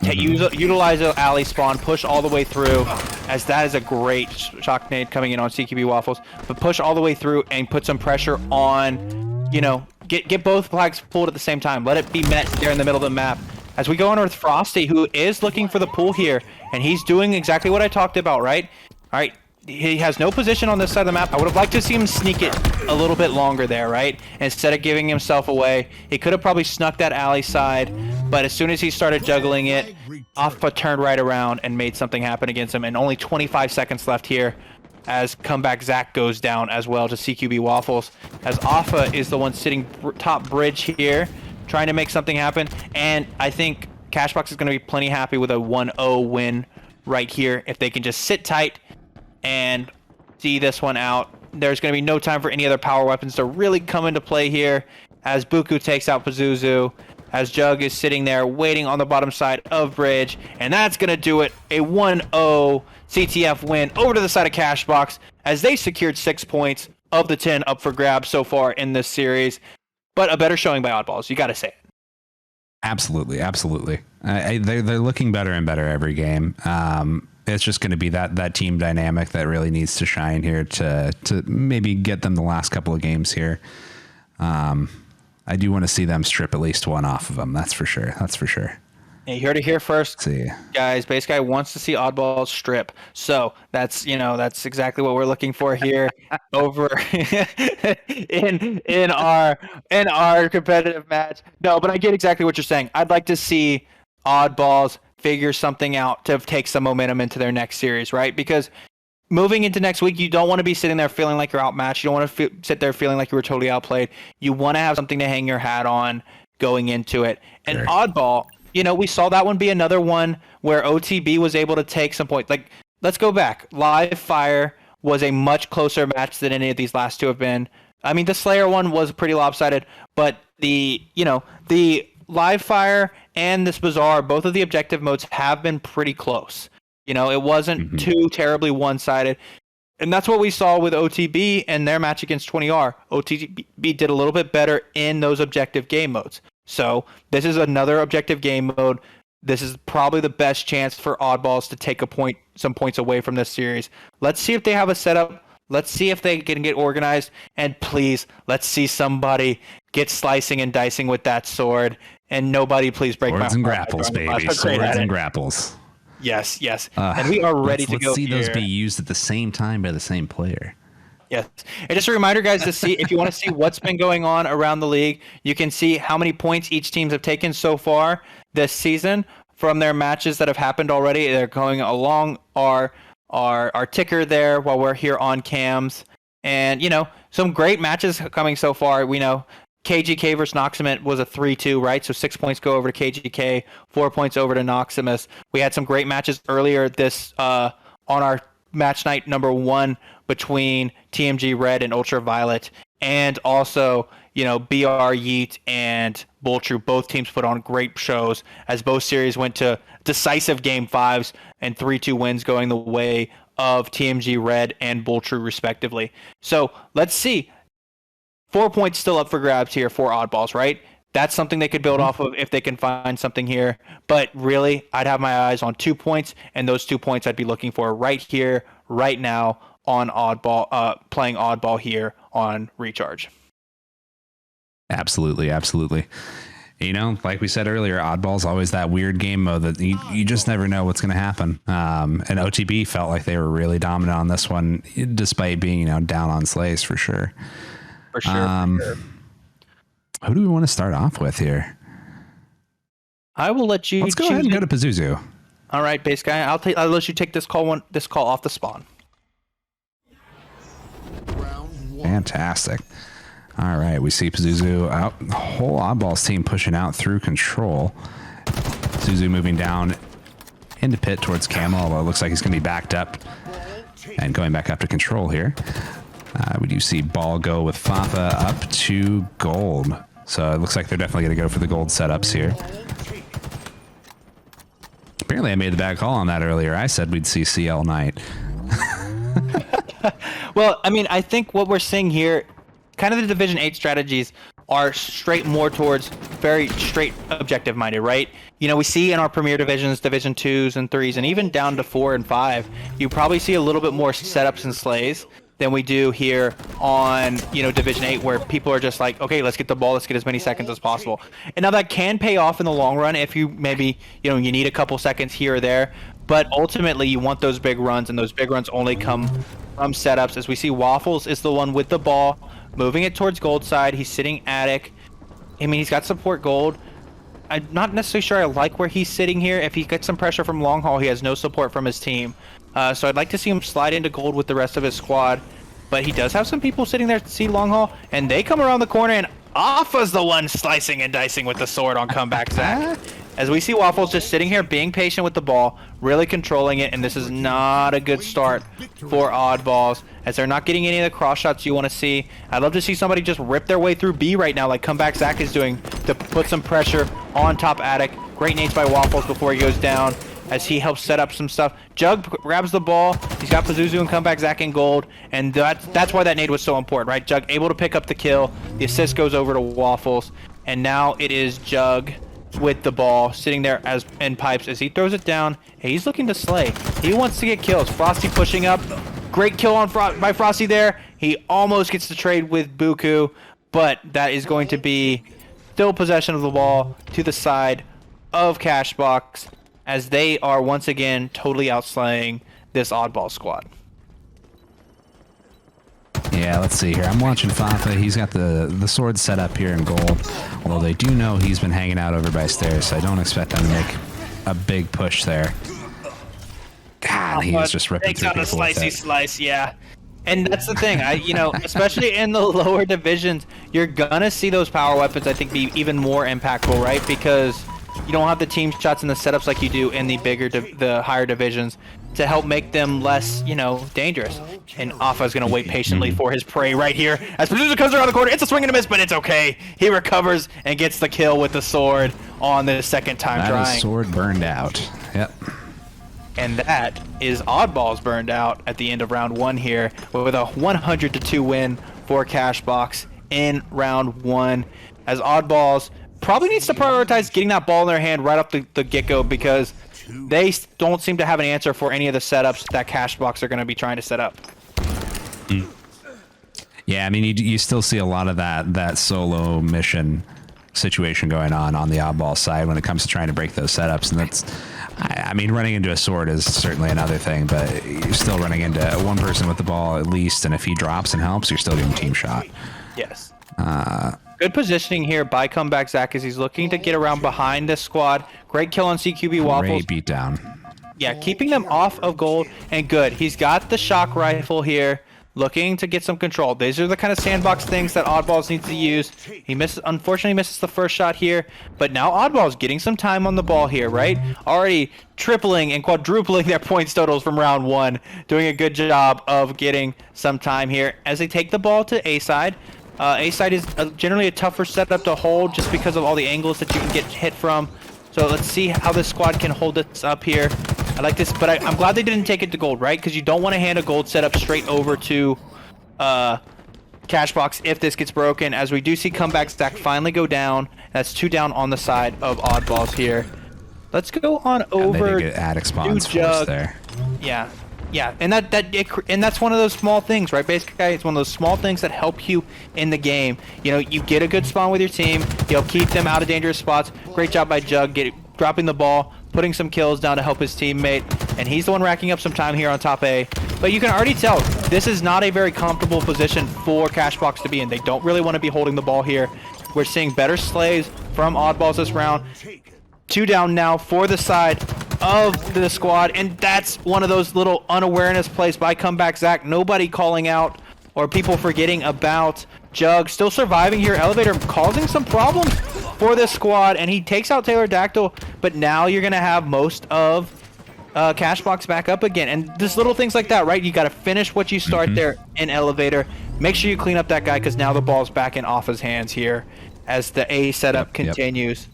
A: Utilize the alley spawn, push all the way through, as that is a great shock nade coming in on CQB Waffles, but push all the way through and put some pressure on, you know, get both flags pulled at the same time. Let it be met there in the middle of the map. As we go on with Frosty, who is looking for the pull here, and he's doing exactly what I talked about, right? All right, he has no position on this side of the map. I would have liked to see him sneak it a little bit longer there, right? Instead of giving himself away. He could have probably snuck that alley side, but as soon as he started juggling it, Alpha turned right around and made something happen against him, and only 25 seconds left here as comeback Zach goes down as well to CQB Waffles, as Alpha is the one sitting top bridge here, trying to make something happen, and I think Cashbox is going to be plenty happy with a 1-0 win right here if they can just sit tight and see this one out. There's going to be no time for any other power weapons to really come into play here as Buku takes out Pazuzu, as Jug is sitting there waiting on the bottom side of bridge, and that's going to do it. A 1-0 CTF win over to the side of Cashbox as they secured 6 points of the 10 up for grabs so far in this series. But a better showing by Oddballz, you got to say it.
B: Absolutely, absolutely. They're looking better and better every game. It's just going to be that team dynamic that really needs to shine here to maybe get them the last couple of games here. I do want to see them strip at least one off of them. That's for sure. That's for sure.
A: And you heard it here first,
B: see,
A: guys. Base guy wants to see Oddballz strip, so that's exactly what we're looking for here over in our competitive match. No, but I get exactly what you're saying. I'd like to see Oddballz figure something out to take some momentum into their next series, right? Because moving into next week, you don't want to be sitting there feeling like you're outmatched. You don't want to sit there feeling like you were totally outplayed. You want to have something to hang your hat on going into it. And Oddball, you know, we saw that one be another one where OTB was able to take some points. Like, let's go back. Live Fire was a much closer match than any of these last two have been. I mean, the Slayer one was pretty lopsided, but the Live Fire and this Bazaar, both of the objective modes have been pretty close. You know, it wasn't too terribly one-sided. And that's what we saw with OTB and their match against 20R. OTB did a little bit better in those objective game modes. So this is another objective game mode. This is probably the best chance for Oddballz to take some points away from this series. Let's see if they have a setup. Let's see if they can get organized. And please, let's see somebody get slicing and dicing with that sword. And nobody please break my heart.
B: Swords and grapples, baby. Swords and grapples.
A: Yes. And we are ready to go.
B: Let's see those
A: here.
B: be used at the same time by the same player.
A: Yes. And just a reminder, guys, to see if you want to see what's been going on around the league, you can see how many points each teams have taken so far this season from their matches that have happened already. They're going along our ticker there while we're here on cams. And, you know, some great matches coming so far. We know KGK versus Noximus was a 3-2, right? So 6 points go over to KGK, 4 points over to Noximus. We had some great matches earlier this on our match night number 1 between TMG Red and Ultraviolet, and also, you know, BR Yeet and Bulltrue. Both teams put on great shows as both series went to decisive game 5s and 3-2 wins going the way of TMG Red and Bulltrue respectively. So let's see. 4 points still up for grabs here for Oddballz, right? That's something they could build off of if they can find something here. But really, I'd have my eyes on 2 points, and those 2 points I'd be looking for right here, right now on Oddball, playing Oddball here on Recharge.
B: Absolutely. You know, like we said earlier, Oddball's always that weird game mode that you just never know what's going to happen. And OTB felt like they were really dominant on this one, despite being, you know, down on Slays for sure.
A: For sure.
B: Who do we want to start off with here?
A: I will let you.
B: Let's go ahead and go to Pazuzu.
A: All right, base guy. I'll let you take this call off the spawn.
B: Fantastic. All right, we see Pazuzu out. The whole Oddballz team pushing out through control. Pazuzu moving down into pit towards Camel, although it looks like he's going to be backed up and going back up to control here. We do see Ball go with Fafa up to gold. So it looks like they're definitely going to go for the gold setups here. Apparently I made the bad call on that earlier. I said we'd see CL Knight.
A: Well, I mean, I think what we're seeing here, kind of the Division 8 strategies are more towards very straight objective minded, right? You know, we see in our premier divisions, Division 2s and 3s, and even down to 4 and 5, you probably see a little bit more setups and slays than we do here on, you know, Division 8, where people are just like, okay, let's get the ball, let's get as many seconds as possible. And now that can pay off in the long run if you maybe, you know, you need a couple seconds here or there, but ultimately you want those big runs, and those big runs only come from setups. As we see, Waffles is the one with the ball, moving it towards gold side. He's sitting attic. I mean, he's got support gold. I'm not necessarily sure I like where he's sitting here. If he gets some pressure from long haul, he has no support from his team. So I'd like to see him slide into gold with the rest of his squad. But he does have some people sitting there to see long haul, and they come around the corner, and Alpha's the one slicing and dicing with the sword on comeback Zach. As we see Waffles just sitting here being patient with the ball, really controlling it, and this is not a good start for Oddballz, as they're not getting any of the cross shots you want to see. I'd love to see somebody just rip their way through B right now, like comeback Zach is doing, to put some pressure on top attic. Great nades by Waffles before he goes down, as he helps set up some stuff. Jug grabs the ball. He's got Pazuzu and comeback Zach in gold, and that's why that nade was so important, right? Jug able to pick up the kill. The assist goes over to Waffles, and now it is Jug with the ball sitting there as in pipes as he throws it down. Hey, he's looking to slay. He wants to get kills. Frosty pushing up. Great kill on by Frosty there. He almost gets the trade with Buku, but that is going to be still possession of the ball to the side of Cashbox, as they are once again totally outslaying this Oddball squad.
B: Yeah, let's see here. I'm watching Fafa. He's got the sword set up here in gold, although they do know he's been hanging out over by stairs, so I don't expect them to make a big push there. God, he was just ripping through people with it.
A: Slice, yeah. And that's the thing, especially in the lower divisions, you're gonna see those power weapons, I think, be even more impactful, right? Because you don't have the team shots and the setups like you do in the the higher divisions to help make them less, dangerous. And Alpha's gonna wait patiently for his prey right here. As Producer comes around the corner, it's a swing and a miss, but it's okay. He recovers and gets the kill with the sword on the second time trying.
B: That sword burned out. Yep.
A: And that is Oddballz burned out at the end of round 1 here with a 100-2 win for Cashbox in round 1. As Oddballz probably needs to prioritize getting that ball in their hand right off the get-go, because they don't seem to have an answer for any of the setups that Cashbox are going to be trying to set up.
B: Yeah, I mean, you still see a lot of that solo mission situation going on the Oddball side when it comes to trying to break those setups, and that's, I mean, running into a sword is certainly another thing, but you're still running into one person with the ball at least, and if he drops and helps, you're still getting team shot.
A: Yes. Good positioning here by Comeback Zach as he's looking to get around behind this squad. Great kill on CQB Waffles.
B: Great beatdown.
A: Yeah, keeping them off of gold, and good. He's got the shock rifle here, looking to get some control. These are the kind of sandbox things that Oddballz needs to use. He unfortunately misses the first shot here, but now Oddballz getting some time on the ball here, right? Already tripling and quadrupling their points totals from round 1, doing a good job of getting some time here as they take the ball to A side. A side is generally a tougher setup to hold just because of all the angles that you can get hit from. So let's see how this squad can hold this up here. I like this, but I'm glad they didn't take it to gold, right? Because you don't want to hand a gold setup straight over to Cashbox if this gets broken, as we do see Comeback Stack finally go down. That's 2 down on the side of Oddballz here. Let's go on over
B: to Attic spawns
A: Jug.
B: there.
A: Yeah, and that's one of those small things, right, Basic Guy? It's one of those small things that help you in the game. You get a good spawn with your team. You'll keep them out of dangerous spots. Great job by Jug, dropping the ball, putting some kills down to help his teammate, and he's the one racking up some time here on top A. But you can already tell this is not a very comfortable position for Cashbox to be in. They don't really want to be holding the ball here. We're seeing better slays from Oddballz this round. 2 down now for the side of the squad, and that's one of those little unawareness plays by Comeback Zach. Nobody calling out or people forgetting about Jug. Still surviving here. Elevator causing some problems for this squad, and he takes out Taylor Dactyl, but now you're going to have most of Cashbox back up again. And just little things like that, right? You got to finish what you start there in Elevator. Make sure you clean up that guy, because now the ball's back in Alpha's hands here as the A setup continues.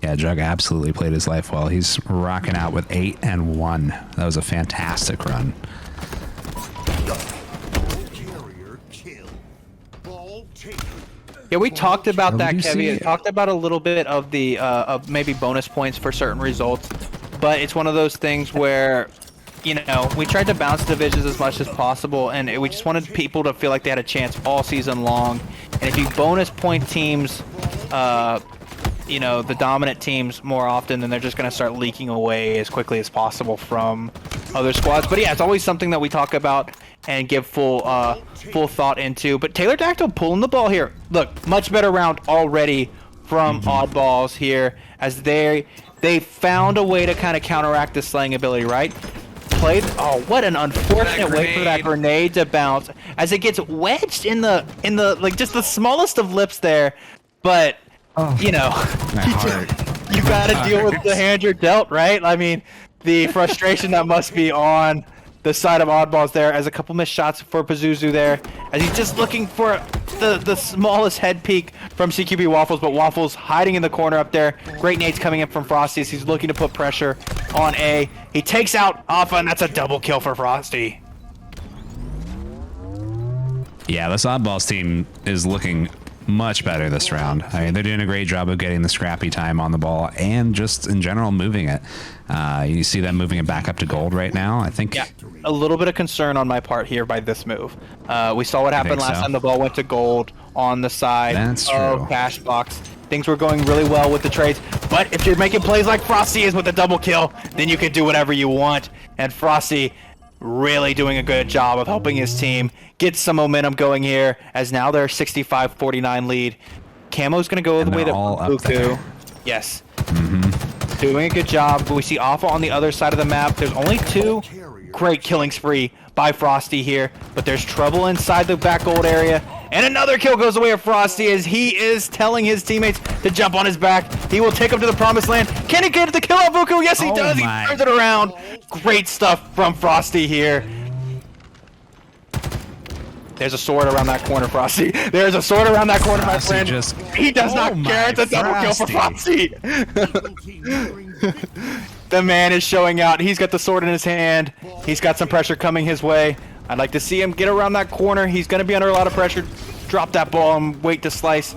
B: Yeah, Jug absolutely played his life well. He's rocking out with 8 and 1. That was a fantastic run.
A: Yeah, we talked about that, Kevin. We talked about a little bit of the of maybe bonus points for certain results, but it's one of those things where, we tried to bounce divisions as much as possible, and we just wanted people to feel like they had a chance all season long. And if you bonus point teams, the dominant teams more often, then they're just going to start leaking away as quickly as possible from other squads. But yeah, it's always something that we talk about and give full thought into. But Taylor Dactyl pulling the ball here. Look, much better round already from Oddballz here, as they found a way to kind of counteract the slaying ability, right? Oh, what an unfortunate way for that grenade to bounce as it gets wedged in the like just the smallest of lips there. But you got to deal with the hand you're dealt, right? I mean, the frustration that must be on the side of Oddballz there, as a couple missed shots for Pazuzu there, as he's just looking for the smallest head peek from CQB Waffles, but Waffles hiding in the corner up there. Great nades coming in from Frosty as he's looking to put pressure on A. He takes out Alpha, and that's a double kill for Frosty.
B: Yeah, this Oddballz team is looking much better this round. I mean, they're doing a great job of getting the scrappy time on the ball and just in general moving it. You see them moving it back up to gold right now. I think.
A: Yeah, a little bit of concern on my part here by this move. We saw what happened last time the ball went to gold on the side of Cashbox. Things were going really well with the trades, but if you're making plays like Frosty is with a double kill, then you can do whatever you want. And Frosty really doing a good job of helping his team get some momentum going here, as now they're 65-49 lead. Camo's going to go the way that Buku. Yes. Doing a good job. We see Alpha on the other side of the map. There's only 2. Great killing spree by Frosty here, but there's trouble inside the back gold area. And another kill goes away of Frosty as he is telling his teammates to jump on his back. He will take him to the promised land. Can he get the kill on Vuku? Yes, he does. He turns it around. Great stuff from Frosty here. There's a sword around that corner, Frosty. There's a sword around that corner, my friend. He does not care. It's a double kill for Frosty. The man is showing out. He's got the sword in his hand. He's got some pressure coming his way. I'd like to see him get around that corner. He's going to be under a lot of pressure. Drop that ball and wait to slice.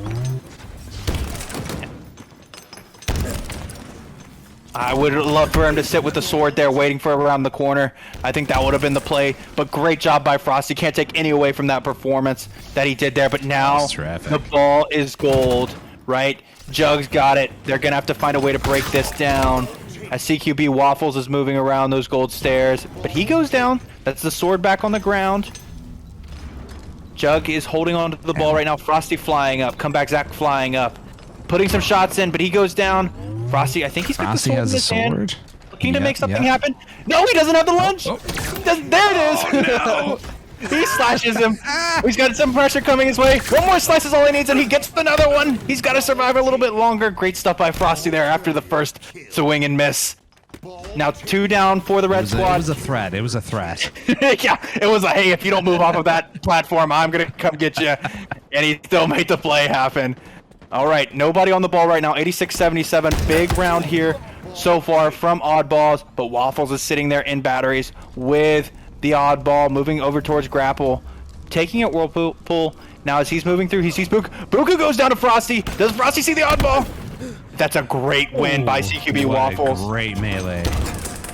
A: I would love for him to sit with the sword there waiting for around the corner. I think that would have been the play. But great job by Frosty. Can't take any away from that performance that he did there. But now the ball is gold, right? Jugs got it. They're going to have to find a way to break this down. As CQB Waffles is moving around those gold stairs. But he goes down. That's the sword back on the ground. Jug is holding on to the ball right now. Frosty flying up. Comeback Zach flying up. Putting some shots in, but he goes down. Frosty, I think he's got the sword in his hand. Looking to make something happen. No, he doesn't have the lunge. There it is.
B: Oh, no.
A: He slashes him. He's got some pressure coming his way. One more slice is all he needs, and he gets another one. He's got to survive a little bit longer. Great stuff by Frosty there after the first swing and miss. Now 2 down for the red squad.
B: It was a threat. It was a threat.
A: Yeah, it was a, hey, if you don't move off of that platform, I'm going to come get you. And he still made the play happen. All right, nobody on the ball right now. 86-77, big round here so far from Oddballz, but Waffles is sitting there in batteries with the Oddball, moving over towards Grapple, taking it Whirlpool. Now as he's moving through, he sees Buku. Buku goes down to Frosty. Does Frosty see the Oddball? That's a great win by CQB Waffles.
B: Great melee.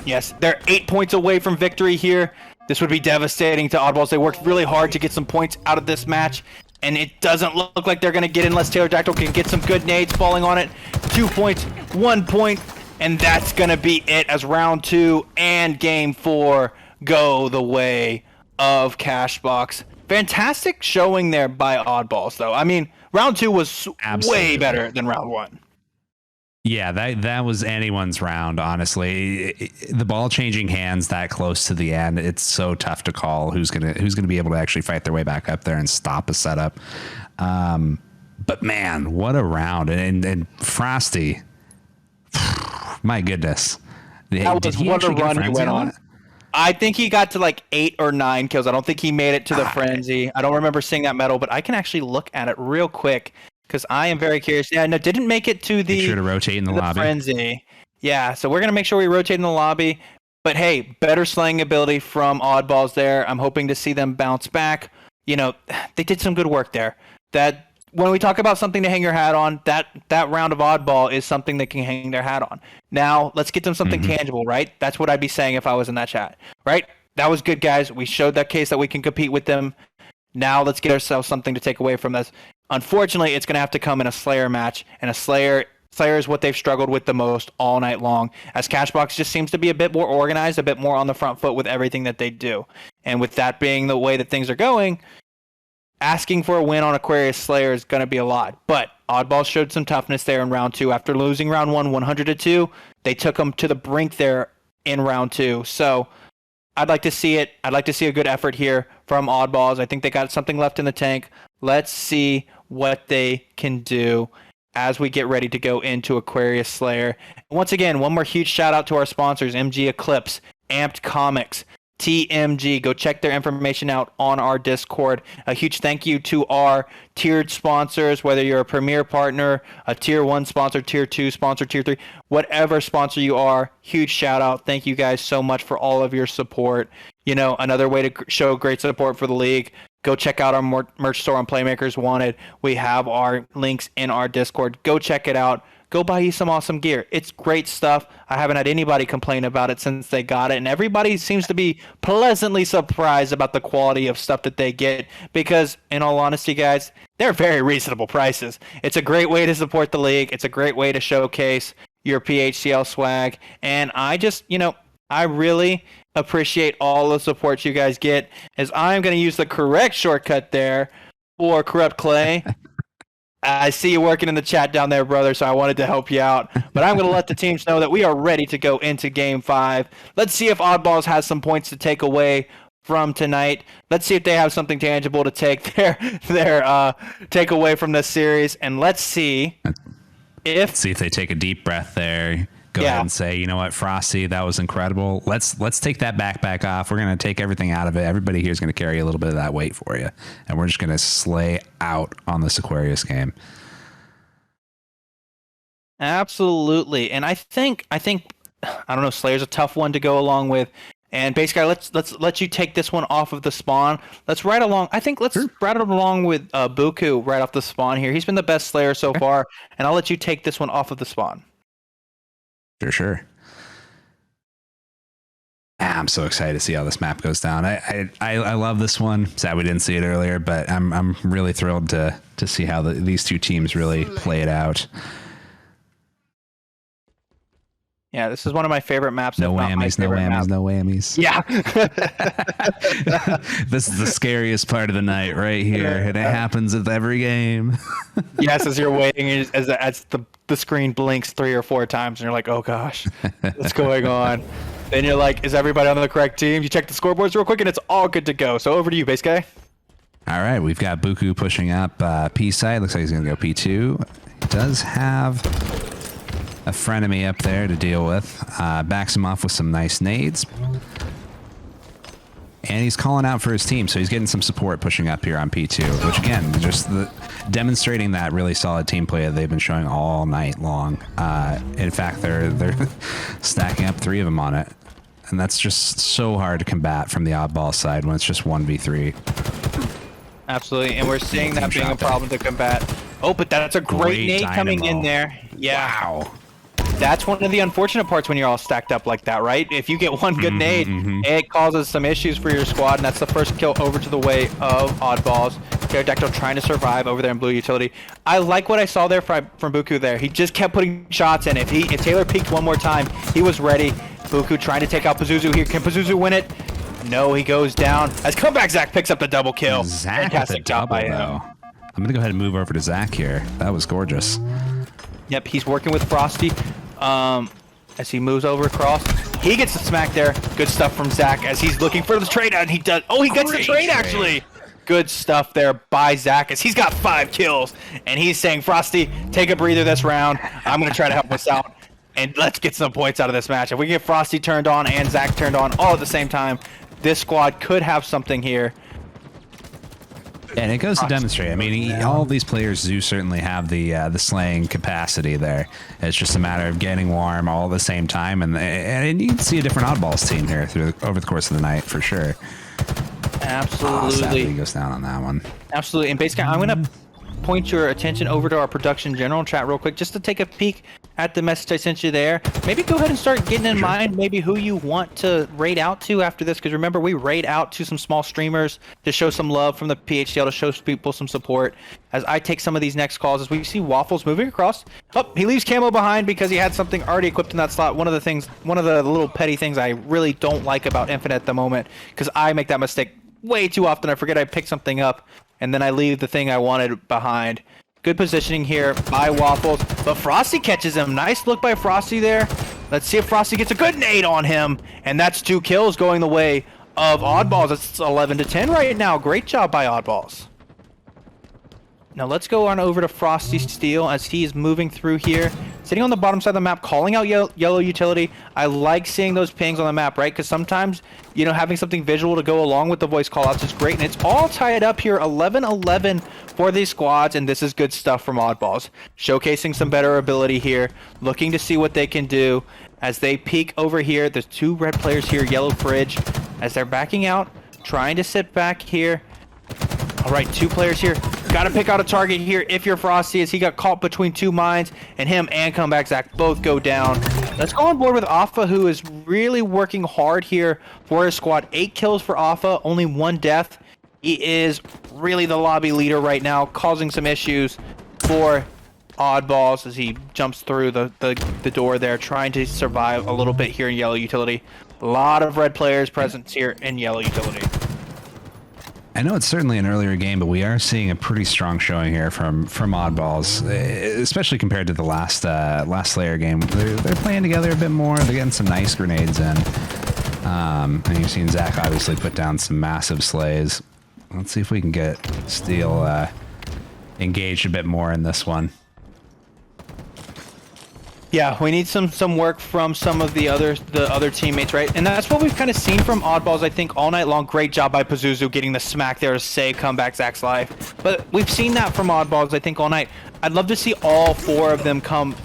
A: Yes, they're 8 points away from victory here. This would be devastating to Oddballz. They worked really hard to get some points out of this match. And it doesn't look like they're going to get in unless Taylor Dactyl can get some good nades falling on it. 2 points, 1 point, and that's going to be it as round 2 and game 4 go the way of Cashbox. Fantastic showing there by Oddballz, though. I mean, round 2 was way better than round 1.
B: Yeah, that was anyone's round, honestly. The ball changing hands that close to the end, it's so tough to call who's gonna be able to actually fight their way back up there and stop a setup. But man, what a round! And Frosty, my goodness,
A: what a run he went on. I think he got to like 8 or 9 kills. I don't think he made it to the frenzy. I don't remember seeing that medal, but I can actually look at it real quick. Because I am very curious. Yeah, no, didn't make it to the.
B: Make sure to rotate in the lobby.
A: Frenzy. Yeah, so we're gonna make sure we rotate in the lobby. But hey, better slaying ability from Oddballz there. I'm hoping to see them bounce back. You know, they did some good work there. That when we talk about something to hang your hat on, that round of Oddball is something they can hang their hat on. Now let's get them something tangible, right? That's what I'd be saying if I was in that chat, right? That was good, guys. We showed that case that we can compete with them. Now let's get ourselves something to take away from this. Unfortunately, it's going to have to come in a Slayer match, and a Slayer is what they've struggled with the most all night long, as Cashbox just seems to be a bit more organized, a bit more on the front foot with everything that they do. And with that being the way that things are going, asking for a win on Aquarius Slayer is going to be a lot. But Oddballz showed some toughness there in round 2. After losing round 1 100-2, they took them to the brink there in round 2. So I'd like to see it. I'd like to see a good effort here from Oddballz. I think they got something left in the tank. Let's see what they can do as we get ready to go into Aquarius Slayer. Once again, one more huge shout out to our sponsors, MG Eclipse, Amped Comics, TMG. Go check their information out on our Discord. A huge thank you to our tiered sponsors, whether you're a premier partner, a tier 1 sponsor, tier 2 sponsor, tier 3, whatever sponsor you are, huge shout out. Thank you guys so much for all of your support. You know, another way to show great support for the league, go check out our merch store on Playmakers Wanted. We have our links in our Discord. Go check it out. Go buy you some awesome gear. It's great stuff. I haven't had anybody complain about it since they got it, and everybody seems to be pleasantly surprised about the quality of stuff that they get because, in all honesty, guys, they're very reasonable prices. It's a great way to support the league. It's a great way to showcase your PHCL swag, and I really appreciate all the support you guys get, as I'm going to use the correct shortcut there for Corrupt Clay. I see you working in the chat down there, brother, so I wanted to help you out. But I'm going to let the teams know that we are ready to go into Game 5. Let's see if Oddballz has some points to take away from tonight. Let's see if they have something tangible to take their take away from this series, and let's see if
B: they take a deep breath there. Go ahead and say, you know what, Frosty, that was incredible. Let's take that backpack off. We're going to take everything out of it. Everybody here is going to carry a little bit of that weight for you, and we're just going to slay out on this Aquarius game.
A: Absolutely. And I think I don't know, Slayer's a tough one to go along with. And basically, let's let you take this one off of the spawn. Let's ride along. I think let's ride it along with Buku right off the spawn here. He's been the best Slayer so far, and I'll let you take this one off of the spawn.
B: Sure. I'm so excited to see how this map goes down. I love this one. Sad we didn't see it earlier, but I'm really thrilled to see how these two teams really play it out.
A: Yeah, this is one of my favorite maps.
B: No whammies, no whammies.
A: Yeah.
B: This is the scariest part of the night right here, and it happens with every game.
A: Yes, as you're waiting, as the screen blinks 3 or 4 times, and you're like, oh gosh, what's going on? Then you're like, is everybody on the correct team? You check the scoreboards real quick, and it's all good to go. So over to you, base guy.
B: All right, we've got Buku pushing up P side. Looks like he's going to go P2. He does have a frenemy up there to deal with. Backs him off with some nice nades. And he's calling out for his team, so he's getting some support pushing up here on P2, which again, just demonstrating that really solid team play that they've been showing all night long. In fact, they're stacking up 3 of them on it. And that's just so hard to combat from the Oddballz side when it's just 1v3.
A: Absolutely, and we're seeing that being a problem to combat. Oh, but that's a great nade coming in there. Yeah.
B: Wow.
A: That's one of the unfortunate parts when you're all stacked up like that, right? If you get one good nade, it causes some issues for your squad, and that's the first kill over to the way of Oddballz. Pterodactyl trying to survive over there in blue utility. I like what I saw there from Buku there. He just kept putting shots in. If Taylor peeked one more time, he was ready. Buku trying to take out Pazuzu here. Can Pazuzu win it? No, he goes down. As comeback Zach picks up the double kill.
B: Zach with the double, though. I'm going to go ahead and move over to Zach here. That was gorgeous.
A: Yep, he's working with Frosty. As he moves over across, he gets the smack there. Good stuff from Zach as he's looking for the trade out. And he does. Oh, he gets the trade actually. Good stuff there by Zach as he's got 5 kills. And he's saying, Frosty, take a breather this round. I'm going to try to help us out. And let's get some points out of this match. If we get Frosty turned on and Zach turned on all at the same time, this squad could have something here.
B: And it goes to demonstrate. I mean, all of these players do certainly have the slaying capacity there. It's just a matter of getting warm all at the same time, and you can see a different Oddballz team here over the course of the night for sure.
A: Absolutely.
B: Sadly, he goes down on that one.
A: Absolutely. And basically, I'm going to point your attention over to our production general chat real quick, just to take a peek at the message I sent you there. Maybe go ahead and start getting in mind maybe who you want to raid out to after this, because remember, we raid out to some small streamers to show some love from the PHDL, to show people some support. As I take some of these next calls, as we see Waffles moving across. Oh, he leaves Camo behind because he had something already equipped in that slot. One of the little petty things I really don't like about Infinite at the moment, because I make that mistake way too often. I forget I picked something up, and then I leave the thing I wanted behind. Good positioning here by Waffles, but Frosty catches him. Nice look by Frosty there. Let's see if Frosty gets a good nade on him, and that's 2 kills going the way of Oddballz. It's 11-10 right now. Great job by Oddballz. Now let's go on over to Frosty Steel as he's moving through here. Sitting on the bottom side of the map, calling out yellow utility. I like seeing those pings on the map, right? Because sometimes, you know, having something visual to go along with the voice callouts is great. And it's all tied up here, 11-11 for these squads. And this is good stuff from Oddballz. Showcasing some better ability here. Looking to see what they can do as they peek over here. There's 2 red players here, Yellow Fridge, as they're backing out, trying to sit back here. All right, 2 players here. Got to pick out a target here if you're Frosty, as he got caught between 2 mines, and him and Comeback Zach both go down. Let's go on board with Alpha, who is really working hard here for his squad. 8 kills for Alpha, only 1 death. He is really the lobby leader right now, causing some issues for Oddballz as he jumps through the door there, trying to survive a little bit here in yellow utility. A lot of red players present here in yellow utility.
B: I know it's certainly an earlier game, but we are seeing a pretty strong showing here from Oddballz, especially compared to the last Slayer game. They're playing together a bit more. They're getting some nice grenades in. And you've seen Zach obviously put down some massive slays. Let's see if we can get Steel engaged a bit more in this one.
A: Yeah, we need some work from some of the other teammates, right? And that's what we've kind of seen from Oddballz, I think, all night long. Great job by Pazuzu getting the smack there to save comeback Zach's life. But we've seen that from Oddballz, I think, all night. I'd love to see all four of them come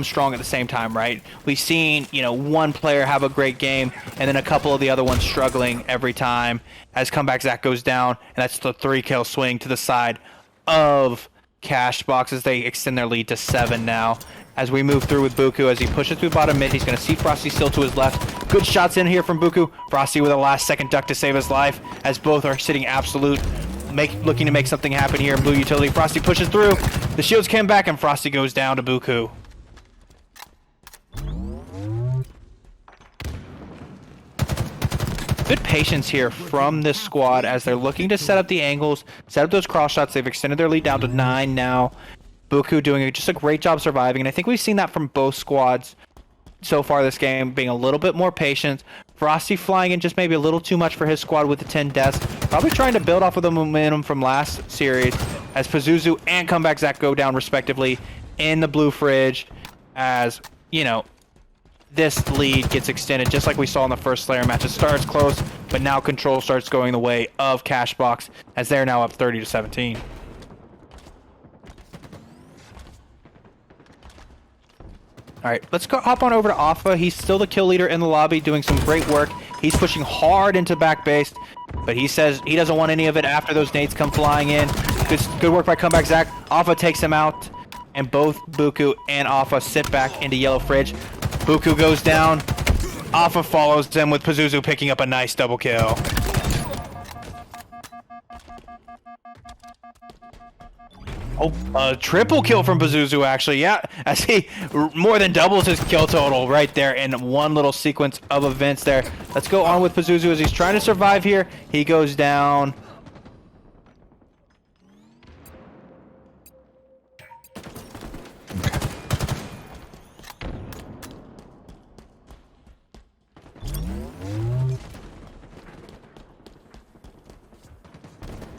A: strong at the same time, right? We've seen, one player have a great game and then a couple of the other ones struggling every time as comeback Zach goes down, and that's the 3-kill swing to the side of Cashbox as they extend their lead to 7 now. As we move through with Buku, as he pushes through bottom mid, he's going to see Frosty still to his left. Good shots in here from Buku. Frosty with a last-second duck to save his life, as both are sitting absolute, looking to make something happen here in blue utility. Frosty pushes through. The shields came back, and Frosty goes down to Buku. Good patience here from this squad as they're looking to set up the angles, set up those cross shots. They've extended their lead down to 9 now. Buku doing just a great job surviving, and I think we've seen that from both squads so far this game, being a little bit more patient. Frosty flying in just maybe a little too much for his squad with the 10 deaths. Probably trying to build off of the momentum from last series as Pazuzu and Comeback Zach go down respectively in the blue fridge as, this lead gets extended just like we saw in the first Slayer match. It starts close, but now control starts going the way of Cashbox as they're now up 30-17. All right, let's hop on over to Alpha. He's still the kill leader in the lobby, doing some great work. He's pushing hard into back base, but he says he doesn't want any of it after those nades come flying in. Good work by Comeback Zach. Alpha takes him out, and both Buku and Alpha sit back into yellow fridge. Buku goes down. Alpha follows them with Pazuzu picking up a nice double kill. Oh, triple kill from Pazuzu, actually, yeah, as he more than doubles his kill total right there in one little sequence of events there. Let's go on with Pazuzu as he's trying to survive here. He goes down.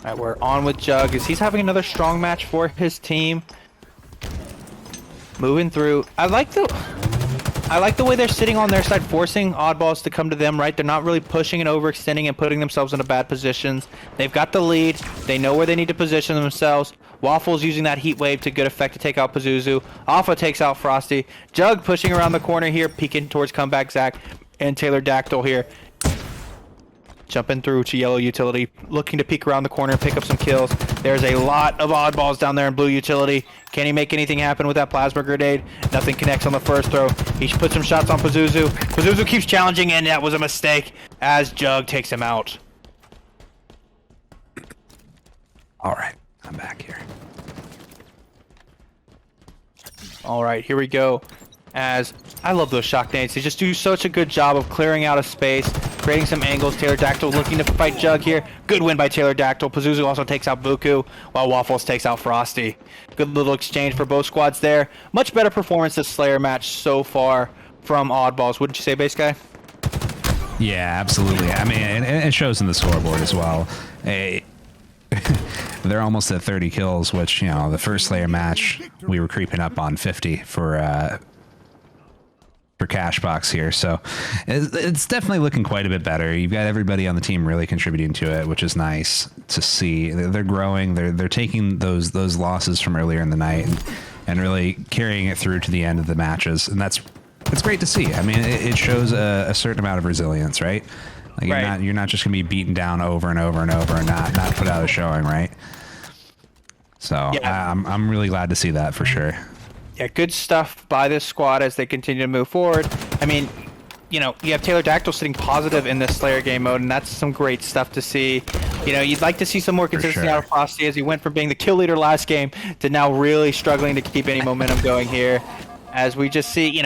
A: All right, we're on with Jug as he's having another strong match for his team. Moving through. I like the way they're sitting on their side, forcing Oddballz to come to them, right? They're not really pushing and overextending and putting themselves into bad positions. They've got the lead. They know where they need to position themselves. Waffle's using that heat wave to good effect to take out Pazuzu. Alpha takes out Frosty. Jug pushing around the corner here, peeking towards Comeback Zach and Taylor Dactyl here. Jumping through to yellow utility, looking to peek around the corner and pick up some kills. There's a lot of Oddballz down there in blue utility. Can he make anything happen with that plasma grenade? Nothing connects on the first throw. He should put some shots on Pazuzu. Pazuzu keeps challenging, and that was a mistake as Jug takes him out.
B: All right, I'm back here.
A: All right, here we go. As I love those shock nades. They just do such a good job of clearing out a space, creating some angles. Taylor Dactyl looking to fight Jug here. Good win by Taylor Dactyl. Pazuzu also takes out Buku, while Waffles takes out Frosty. Good little exchange for both squads there. Much better performance this Slayer match so far from Oddballz. Wouldn't you say, Base Guy?
B: Yeah, absolutely. I mean, it shows in the scoreboard as well. They're almost at 30 kills, which, the first Slayer match, we were creeping up on 50 for Cashbox here, so it's definitely looking quite a bit better. You've got everybody on the team really contributing to it, which is nice to see. They're growing. They're taking those losses from earlier in the night and really carrying it through to the end of the matches, and it's great to see. I mean, it shows a certain amount of resilience, right? Like you're not just gonna be beaten down over and over and over and not put out a showing, right? So yeah. I'm really glad to see that for sure.
A: Yeah, good stuff by this squad as they continue to move forward. I mean, you have Taylor Dactyl sitting positive in this Slayer game mode, and that's some great stuff to see. You'd like to see some more consistency out of Frosty as he went from being the kill leader last game to now really struggling to keep any momentum going here. As we just see,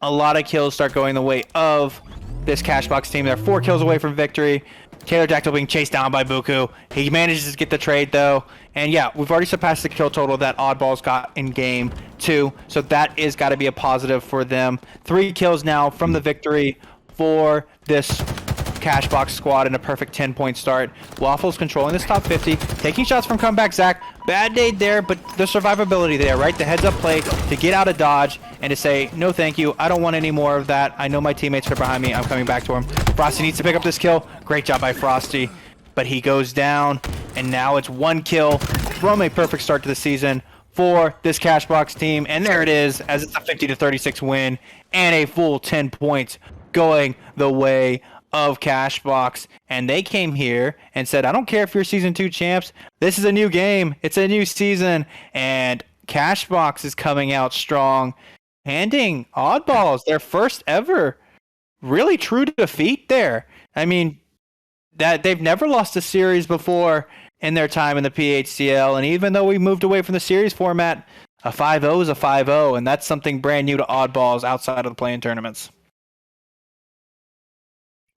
A: a lot of kills start going the way of this Cashbox team. They're 4 kills away from victory. Taylor Dactyl being chased down by Buku. He manages to get the trade, though. And yeah, we've already surpassed the kill total that Oddballz got in game 2. So that is got to be a positive for them. 3 kills now from the victory for this Cashbox squad and a perfect 10-point start. Waffles controlling this top 50, taking shots from comeback Zach. Bad nade there, but the survivability there, right? The heads-up play to get out of dodge and to say, no thank you, I don't want any more of that. I know my teammates are behind me, I'm coming back to him. Frosty needs to pick up this kill. Great job by Frosty, but he goes down, and now it's 1 kill from a perfect start to the season for this Cashbox team. And there it is, as it's a 50-36 win and a full 10 points going the way of Cashbox. And they came here and said, I don't care if you're season 2 champs, this is a new game, it's a new season, and Cashbox is coming out strong, handing Oddballz their first ever really true defeat there. I mean, that they've never lost a series before in their time in the PHCL, and even though we moved away from the series format, a 5-0 is a 5-0, and that's something brand new to Oddballz outside of the play-in tournaments.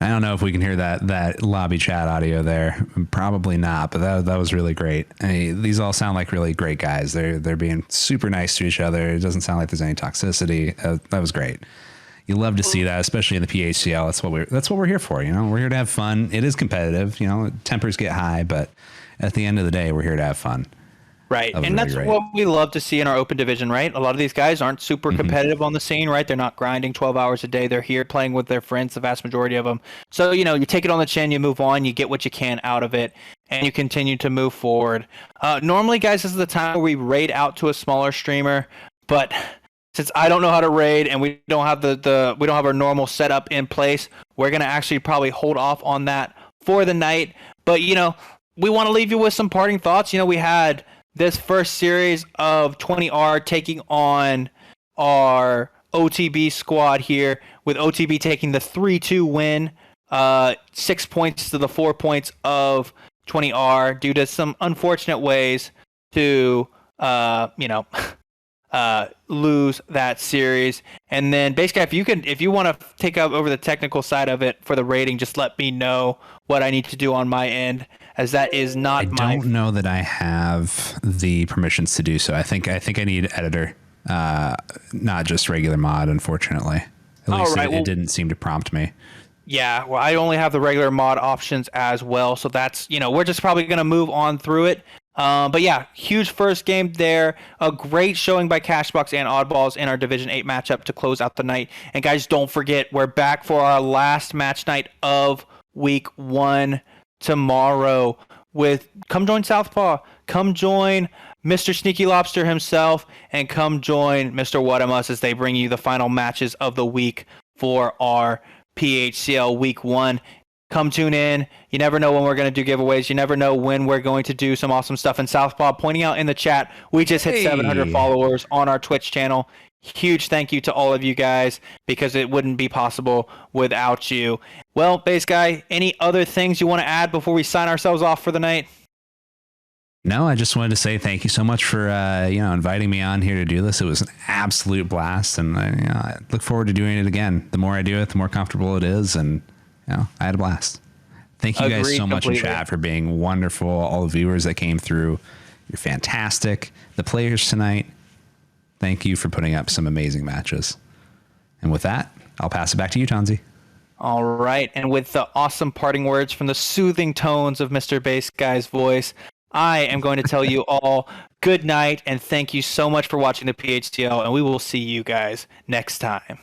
B: I don't know if we can hear that lobby chat audio there. Probably not, but that was really great. These all sound like really great guys. They're being super nice to each other. It doesn't sound like there's any toxicity. That was great. You love to see that, especially in the PHCL. That's what we're here for. You know, we're here to have fun. It is competitive. You know, tempers get high, but at the end of the day, we're here to have fun.
A: Right, and that's what we love to see in our open division, right? A lot of these guys aren't super competitive on the scene, right? They're not grinding 12 hours a day. They're here playing with their friends, the vast majority of them. So, you know, you take it on the chin, you move on, you get what you can out of it, and you continue to move forward. Normally, guys, this is the time where we raid out to a smaller streamer, but since I don't know how to raid and we don't have we don't have our normal setup in place, we're gonna actually probably hold off on that for the night. But you know, we want to leave you with some parting thoughts. You know, we had this first series of 20R taking on our OTB squad here, with OTB taking the 3-2 win, 6 points to the 4 points of 20R due to some unfortunate ways to, lose that series. And then basically, if you want to take up over the technical side of it for the rating, just let me know what I need to do on my end, as that is not
B: I don't know that I have the permissions to do so. I think I need editor, not just regular mod, unfortunately. At least it didn't seem to prompt me.
A: Yeah, well, I only have the regular mod options as well, so that's, we're just probably going to move on through it. But yeah, huge first game there. A great showing by Cashbox and Oddballz in our Division 8 matchup to close out the night. And guys, don't forget, we're back for our last match night of Week 1 tomorrow with come join Southpaw, come join Mr. Sneaky Lobster himself, and come join Mr. Whatamus as they bring you the final matches of the week for our PHCL Week 1. Come tune in. You never know when we're going to do giveaways. You never know when we're going to do some awesome stuff. And Southpaw pointing out in the chat, we just hit 700 followers on our Twitch channel. Huge thank you to all of you guys, because it wouldn't be possible without you. Well, Base Guy, any other things you want to add before we sign ourselves off for the night?
B: No, I just wanted to say thank you so much for inviting me on here to do this. It was an absolute blast, and I look forward to doing it again. The more I do it, the more comfortable it is, and I had a blast. Thank you guys so much in chat for being wonderful. All the viewers that came through, you're fantastic. The players tonight, thank you for putting up some amazing matches. And with that, I'll pass it back to you, Tonzi.
A: All right, and with the awesome parting words from the soothing tones of Mr. Base Guy's voice, I am going to tell you all good night, and thank you so much for watching the PHTL, and we will see you guys next time.